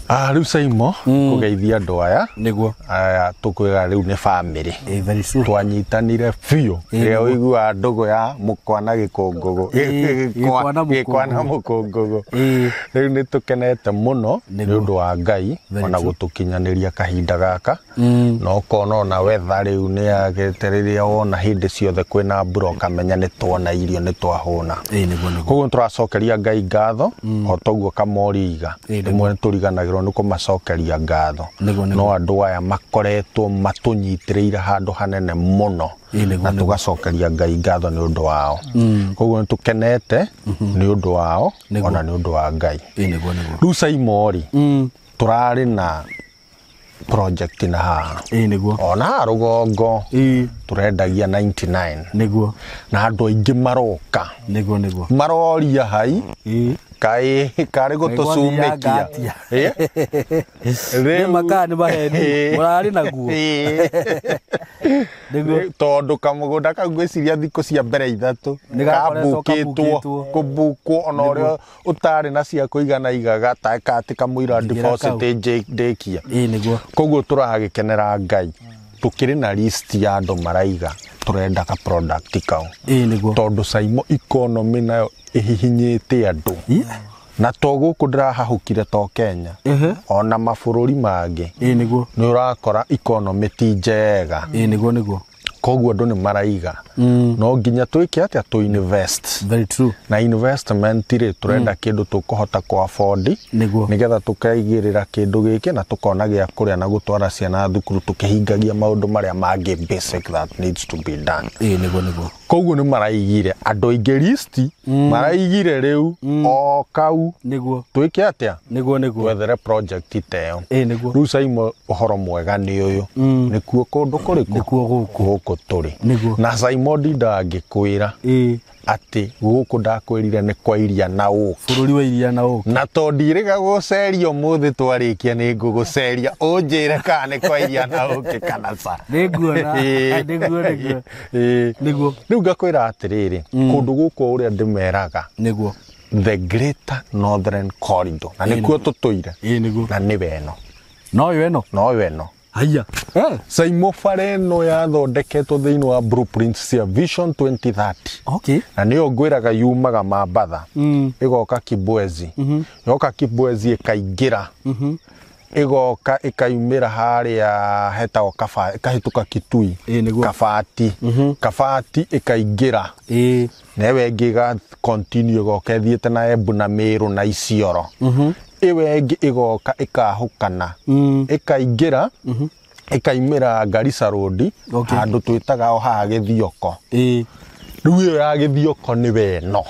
Rĩu Saimo kũgeithia andũ aya nĩguo aya tũkwĩga rĩu nĩ family. Very true. Twanyitanire biũ rĩrĩa ũiguaga ndũgũ ya mũkwana gĩkũngũgũ gĩkwana mũkũngũgũ. Rĩu nĩ tũkenete mũno nĩ ũndũ wa Ngai ona gũtũkinyanĩria kahinda gaka no ũkona ona wetha rĩu nĩ agĩte rĩrĩa wona hĩndĩ ciothe kwĩna mbura ũkamenya nĩ tuona irio nĩ twahũna. Koguo tũracokeria Ngai ngatho o toguo kamoriiga rĩmwe nĩ tũriganagĩrwo nĩ kũmacokeria ngatho no andũ aya makoretwo matũnyitĩrĩire handũ hanene mũno na tũgacokeria Ngai ngatho nĩ ũndũ wao. Koguo nĩ tũkenete nĩ ũndũ wao ona nĩ ũndũ wa Ngai. Rĩu Saimo rĩ tũrarĩ na project na haha ona rũgongo tũrendagia 99 na andũ aingĩ maroka maroria hai kai kare gũtũcumekia rĩu makani maheni mũrarĩ naguo tondũ kamũgũnda kau ngwĩciria thikũ cia mbere ithatũ kũbukwo ona ũrĩa ũtarĩ na cia kũigana igaga atĩ kamũira deposit ndĩkia. Koguo tũragĩkenera Ngai tũkĩrĩ na list ya andũ maraiga tũrenda ka product kau tondũ Saimo economy nayo ihihinyĩte andũ na to gũkũ ndĩrahahũkire to Kenya ona mabũrũri mangĩ nĩ ũrakora economy ti njega. Koguo andũ nĩ maraiga no nginya twĩke atĩa tu invest. Very true. Na investment rĩ tũrenda kĩndũ tũkũhota ku afford nĩgetha tũkaigĩrĩra kĩndũ gĩkĩ na tũkona gĩa kũrĩa na gũtwara ciana thukuru tũkĩhingagia maũndũ marĩa mangĩ basic that needs to be done. Koguo nĩ maraigire andũ aingĩ list maraigire rĩu o kau twĩke atĩa twethere project iteyo. Rĩu Saimo ũhoro mwega nĩ ũyũ nĩkuo kũndũ kũrĩkũ gũkũ tũrĩ na Saimo ndangĩkwĩra atĩ gũkũ ndakwĩrire nĩ kwa iria na ũkĩ bũrũri wa iria na ũkĩ na to ndirĩga gũceria ũmũthĩ twarĩkia nĩ ngũgũceria ũnjĩre kana nĩ kwa iria na ũkĩ kana ca nĩguona rĩu ngakwĩra atĩrĩrĩ kũndũ gũkũ ũrĩa ndĩmeraga nĩguo the Greater Northern Corridor na nĩkuo tũtũire na nĩ weno no weno haya Saimo bara ĩno yathondeketwo thĩinĩ wa blueprints cia Vision 2030 na nĩyo ngwĩraga yumaga Mambatha ĩgoka Kibwezi yoka Kibwezi ĩkaingĩra ĩgoka ĩkaumĩra harĩa hetagwo ĩkahĩtũka Kitui Kabati ĩkaingĩra na ĩyo ĩngĩ ĩga continue ĩgoka ĩthiĩte na Embu na Meru na Isiolo ĩyo ĩngĩ ĩgoka ĩkahũkana ĩkaingĩra ĩkaimĩra Garissa Road handũ twĩtaga o haha Gĩthioko rĩu ĩyo ya Gĩthioko nĩ weno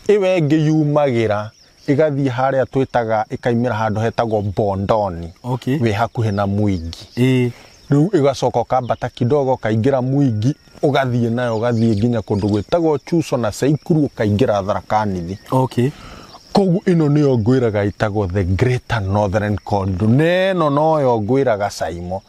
ĩyo ĩngĩ yumagĩra ĩgathiĩ harĩa twĩtaga ĩkaimĩra handũ hetagwo Bondoni wĩ hakuhĩ na Mwingi riu igacoka kambata kidogo kaingira Mwingi ugathie nayo ugathie nginya kundu gwitagwo Chuso na Seikuru kaingira Tharaka-Nithi. Okay. Kogu ino niyo ngwiraga itagwo the Greater Northern Corridor. Neno noyo ngwiraga Saimo.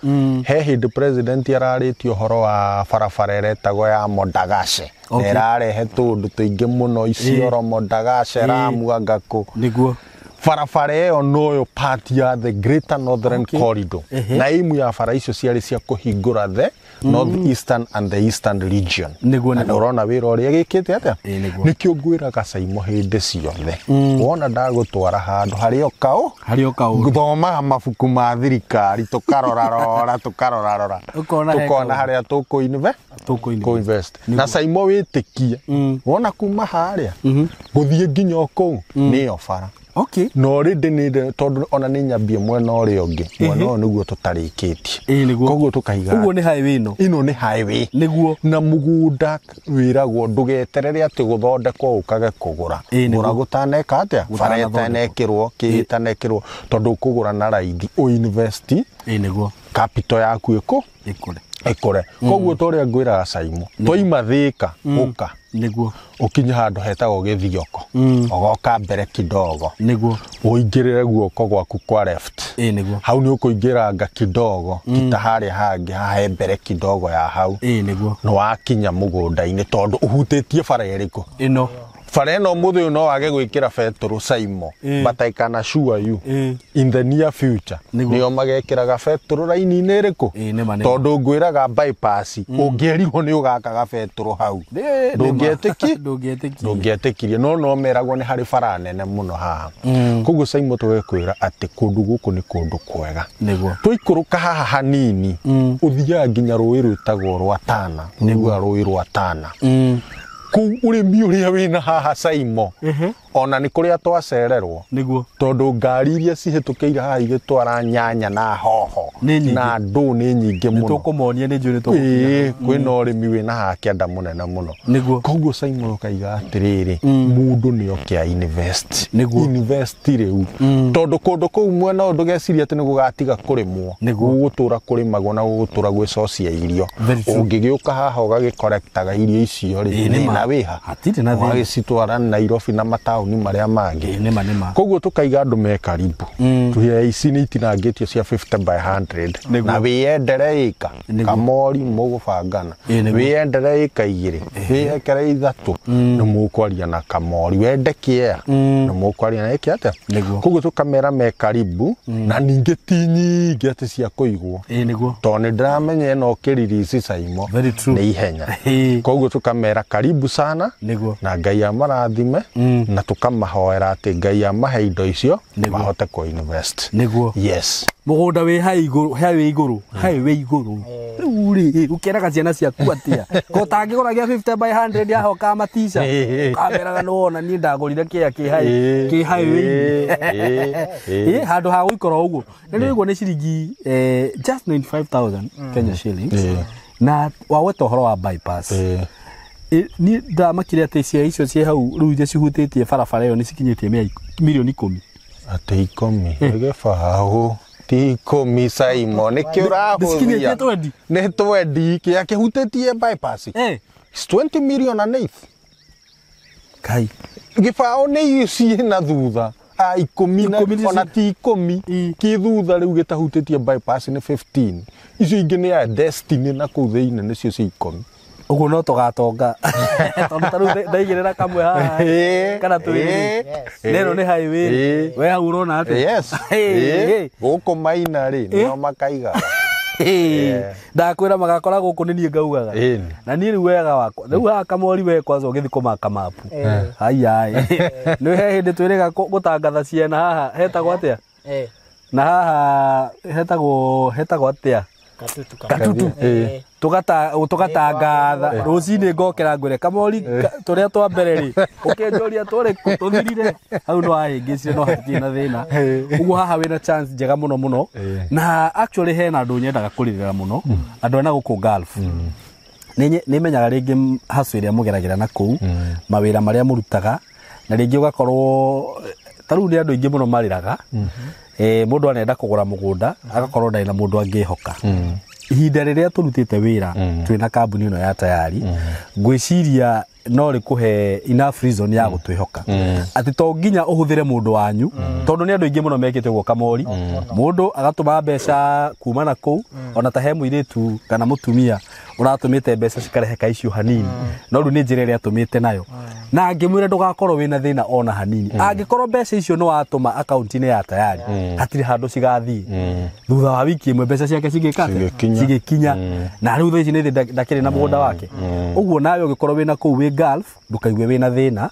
He hindi president yararĩtie ũhoro wa barabara ĩretagwo ya Modagashe. Okay. Nerarehe tũndũ tũingĩ mũno Isiolo, Modagashe, Ramu, Agaku. Niguo. Barabara ĩyo noyo part ya the Greater Northern Corridor. Na imu ya bara icio ciarĩ cia kũhingũra the Northeastern and the Eastern region. Niguo na urona wĩra ũrĩa gĩkĩte atĩa? Nĩkĩo ngwĩraga Saimo hĩndĩ ciothe. Wona ndagũtwara handũ harĩa ũkaũ thoma mabuku ma thirikari tũkarora tukona harĩa tũkũ-invest. Na Saimo wĩtĩkie wona kuma harĩa gũthiĩ nginya kũu nĩyo bara. Okay. No already nĩ tondu ona nĩ nyambie mwena ũrĩa ũngĩ. Mwena ũyũ nĩguo tũtarĩkĩtie. Koguo tũkaiga. Ũguo nĩ highway ĩno. Ĩno nĩ highway. Nĩguo. Na mũgũnda wĩragwo ndũgeterere atĩ gũthondekwo ũkage kũgũra. Gũra gũtaneka atĩa? Bara ĩtanekĩrwo, kĩtanekĩrwo tondu kũgũra na raithi o invest. Nĩguo. Capital yaku ĩkũre. Koguo tũrĩa ngwĩraga Saimo. Twaima Thĩka ũka. Nĩguo. Ukinya handũ hetagwo Gĩthioko. Ogoka mbere kidogo. Nĩguo. Uingĩrĩre guoko gwaku kwa left. Nĩguo. Hau nĩ ũkũingĩranga kidogo. Kita harĩa hangĩ hahe mbere kidogo ya hau. Nĩguo. No wakinya mũgũnda-inĩ tondu ũhutĩtie bara ĩrĩkũ. Ĩno. Bara ĩno mũthĩ ũyũ no wage gwĩkĩra betũrũ Saimo. But I can assure you in the near future nĩo magekĩraga betũrũ raini-inĩ ĩrĩkũ. Tondu ngwĩraga bypass ũngĩerirwo nĩ ũgakaga betũrũ hau. Ndũngĩetĩkirie no meragwo nĩ harĩ bara nene mũno haha. Koguo Saimo tũgekwĩra atĩ kũndũ gũkũ nĩ kũndũ kwega. Tũikũrũka haha hanini ũthiaga nginya rũĩ rwĩtagwo rwa Tana. Nĩguo rũĩ rwa Tana. Kũu ũrĩmi ũrĩa wĩna haha Saimo ona nĩ kũrĩa twacererwo. Nĩguo. Tondu ngari iria cihĩtũkĩire haha igĩtwara nyanya na hoho na ndũ nĩ nyingĩ mũno. Nĩtũkũmonia nĩ njũĩ nĩtũkũmonia. Kwĩna ũrĩmi wĩna haha kĩanda mũnene mũno. Nĩguo. Koguo Saimo ũkaiga atĩrĩrĩ mũndũ nĩ oke invest. Invest rĩu. Tondu kũndũ kũu mwena ũyũ ndũgecirie atĩ nĩ gũgatiga kũrĩmwo. Gũgũtũra kũrĩmagwo na gũgũtũra gwĩcocia irio. Ũngĩgĩũka haha ũgagĩkorektaga irio icio rĩ na wĩha. Ũgagĩcitwara Nairobi na mataũni marĩa mangĩ. Koguo tũkaiga andũ me karibu. Tũhĩa ici nĩ itinangĩtio cia 50 by 100. Na wĩyendere ĩka kamori mũgũbangana. Wĩyendere ĩka 2 wĩyekere 3 nĩ mũkwaria na kamori. Wende kĩea nĩ mũkwaria na ĩkĩ atĩa. Koguo tũkamera me karibu na ningĩ ti nyingĩ atĩ cia kũigwo. Tondũ nĩ ndĩramenya ĩno kĩririci Saimo nĩ ihenya. Koguo tũkamera karibu sana na Ngai amarathime na tukamahoera ati Ngai amahe indo icio mahote ku invest. Yes. Mũgũnda wĩ highway igũrũ. Rĩu ukeraga ciana ciaku atia. Ko tangĩgũra gĩa 50 by 100 yahoka matisha. Kameraga no wona niĩ ndagũrire kĩa kĩ highway. Handũ ha gũikora ũguo. Nĩ ũguo nĩ ciringi just 95,000 Kenya shillings. Na waweta ũhoro wa bypass. Ni ndamakire atĩ cia icio cie hau rĩu iria cihutĩtie barabara ĩyo nĩ cikinyĩtie milioni 10. Atĩ 10 ĩgebaũ ti 10 Saimo nĩkĩo ũrahũthia nĩ 20 kĩa kĩhutĩtie bypass. It's 20 million and 8. Kai gĩbaũ nĩ ici na thutha 10 ona ti 10 kĩ thutha rĩu gĩtahutĩtie bypass nĩ 15. Icio ingĩ nĩ ya Destiny na kũu thĩinĩ nĩcio ci 10. Uguo no tũgatonga tondu taru ndaigĩrĩra kamwe haha kana twĩrĩ nero nĩ highway we hau urona atĩ. Yes gũkũ maina rĩ nĩo makaiga. Ndakwĩra magakora gũkũ nĩ niĩ ngaugaga na niĩ rĩu wega wakwa rĩu haha kamori we kwanza ũgĩthi kũmaka mapu hai nĩ he hĩndĩ twĩrĩga gũtangatha ciana haha hetagwo atĩa na haha hetagwo atĩa Katutu. Tugatangatha rũcinĩ ngokera ngwĩre kamori tũrĩa twa mbere rĩ ũkĩnjoria tũrĩkũ tũthirire hau no ahĩngĩcire no hatirĩ na thĩna. Ũguo haha wĩna chance njega mũno na actually hena andũ nyendaga kũrĩrĩra mũno andũ ena gũkũ Gulf. Nĩ menyaga rĩngĩ hacu ĩrĩa mũgeragĩra na kũu mawĩra marĩa mũrutaga na rĩngĩ ũgakorwo tarĩu nĩ andũ aingĩ mũno marĩraga. Mũndũ anenda kũgũra mũgũnda agakorwo ndarĩ na mũndũ angĩhoka. ihinda riria turutite wira twina kambuni ino ya tayari ngwiciria no rikuhe enough reason ya gutwihoka ati to nginya uhuthire mundu wanyu tondu ni andu ingi muno mekite gwo kamori mundu agatuma mbeca kuma na ku ona ta he muiritu kana mutumia uratumite mbeca cikareheka icio hanini no ru ni njira iria atumite nayo na ngimwira ndugakorwo wina thina ona hanini angikorwo mbeca icio no watuma account-ini ya tayari hatiri handu cigathii thutha wa wiki imwe mbeca ciake cigikinya na riu tha ici ni ndakiri na mugunda wake uguo nawe ugikorwo wina ku wi Gulf ndukaigue wina thina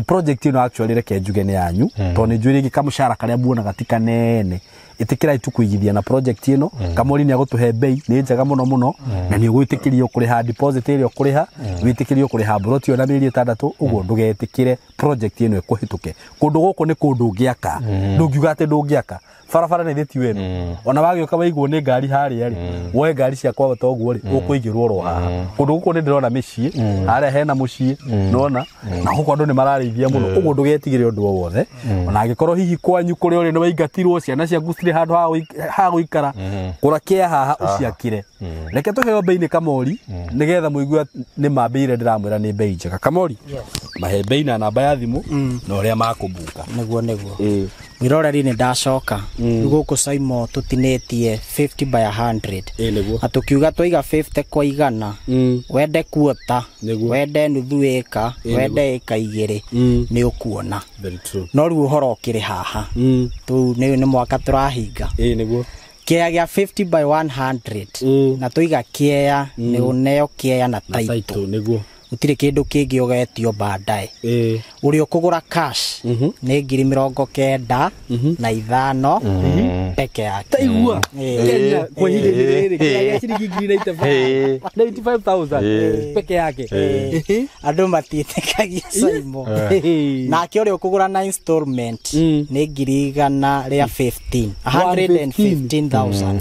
project ino actually reke njuge ni yanyu to ni njwiri gikamushara karia muona gatika nene itikira itukuigithia na project ino kamori ni agutuhe bei ni njega muno na ni ugwitikirio kuriha deposit iri ukuriha witikirio kuriha broti ona miri 6 uguo ndugetikire project ino ikuhituke kundu guku ni kundu ngiaka ndungiuga ati ndungiaka farafara ni thiti wenu ona wagioka waiguo ni ngari haria ri woe ngari cia kwa toguo ri ukuigirwo ro haha kundu guku ni ndirona micii haria hena mucii nona na guku andu ni mararithia muno uguo ndugetigire undu o wothe ona agikorwo hihi kwanyu kuri uri ni waingatirwo ciana cia gustire handu ha guikara kurakia haha uciakire reke tuheo bei ni kamori nigetha muigua ni mambeire ndiramwira ni bei njega kamori mahe bei na namba ya thimu na uria makumbuka niguo wiroreri ni ndacoka guku Saimo tutinetie 50 by 100 niguo atukiuga twiga 50 kwa igana wende kuota wende nuthu eka wende eka igiri ni ukuona very true no ru uhoro kiri haha tu ni mwaka turahinga niguo kia gya 50 by 100 na twiga kia ni uneo kia na title niguo utire kindu kingi ugetio baadaye uri ukugura cash ni 90,900 na 5 peke yake taigua Kenya kwa hili kia shilingi 95,000 peke yake andu matitekagia Saimo na kio uri ukugura na installment ni 115,000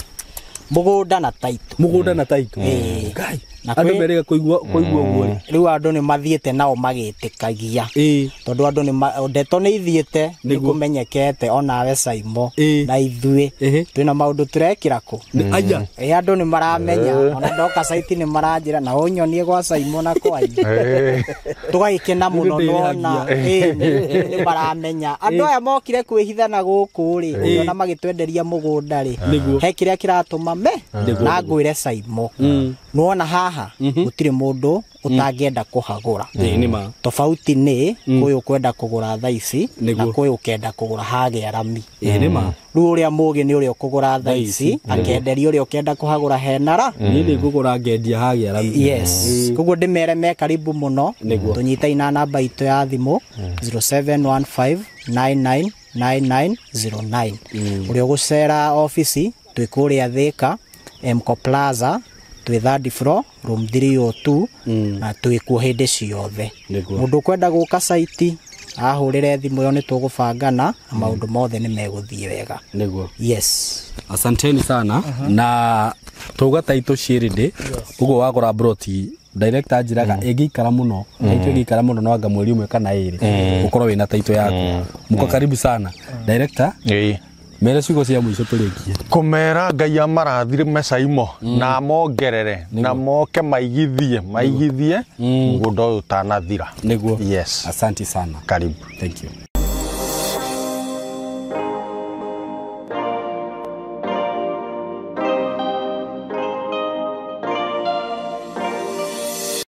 mugunda na title gai andu merega kuigua guo riu andu ni mathiete nao magitikagia tondu andu ni ndeto ni ithiete ni kumenyekete onawe Saimo na ithui twina maundu turekira ku aya andu ni maramenya ona ndoka site ni maranjira na unyonie gwa Saimo na kwanyu tugagikena muno nona ni maramenya andu aya mokire kwihithana guku ri ona magitwenderia mugunda ri he kiria kiratuma me na ngwire Saimo nuona haha gutire mundu utangienda kuhagura nima tofauti ni kuyu kwenda kugura thaici na kuyu kenda kugura hage arami nima ru uria mugi ni uria kugura thaici akenderia uria kenda kuhagura henara ni kugura ngendia hage arami yes kuguo ndimere me karibu muno tunyitaina namba itu ya thimu 0715999909 uria gucera office twikuria Thika Mco Plaza twi 3rd floor room 302 na twikuo hindi ciothe mundu kwenda guka site ahurire thimu yo ni tugubangana maundu mothe ni meguthie wega niguo yes asanteni sana na tuga taito shirinde ugo wagora broti director ajiraga egikara muno taito egikara muno no anga mweri umwe kana iri ukorwo wina taito yako muko karibu sana director mere ciugo cia mwico turikie kumera Ngai amarathire Saimo na mongerere na moke maigithie mugunda uyu utanathira niguo yes asante sana karibu thank you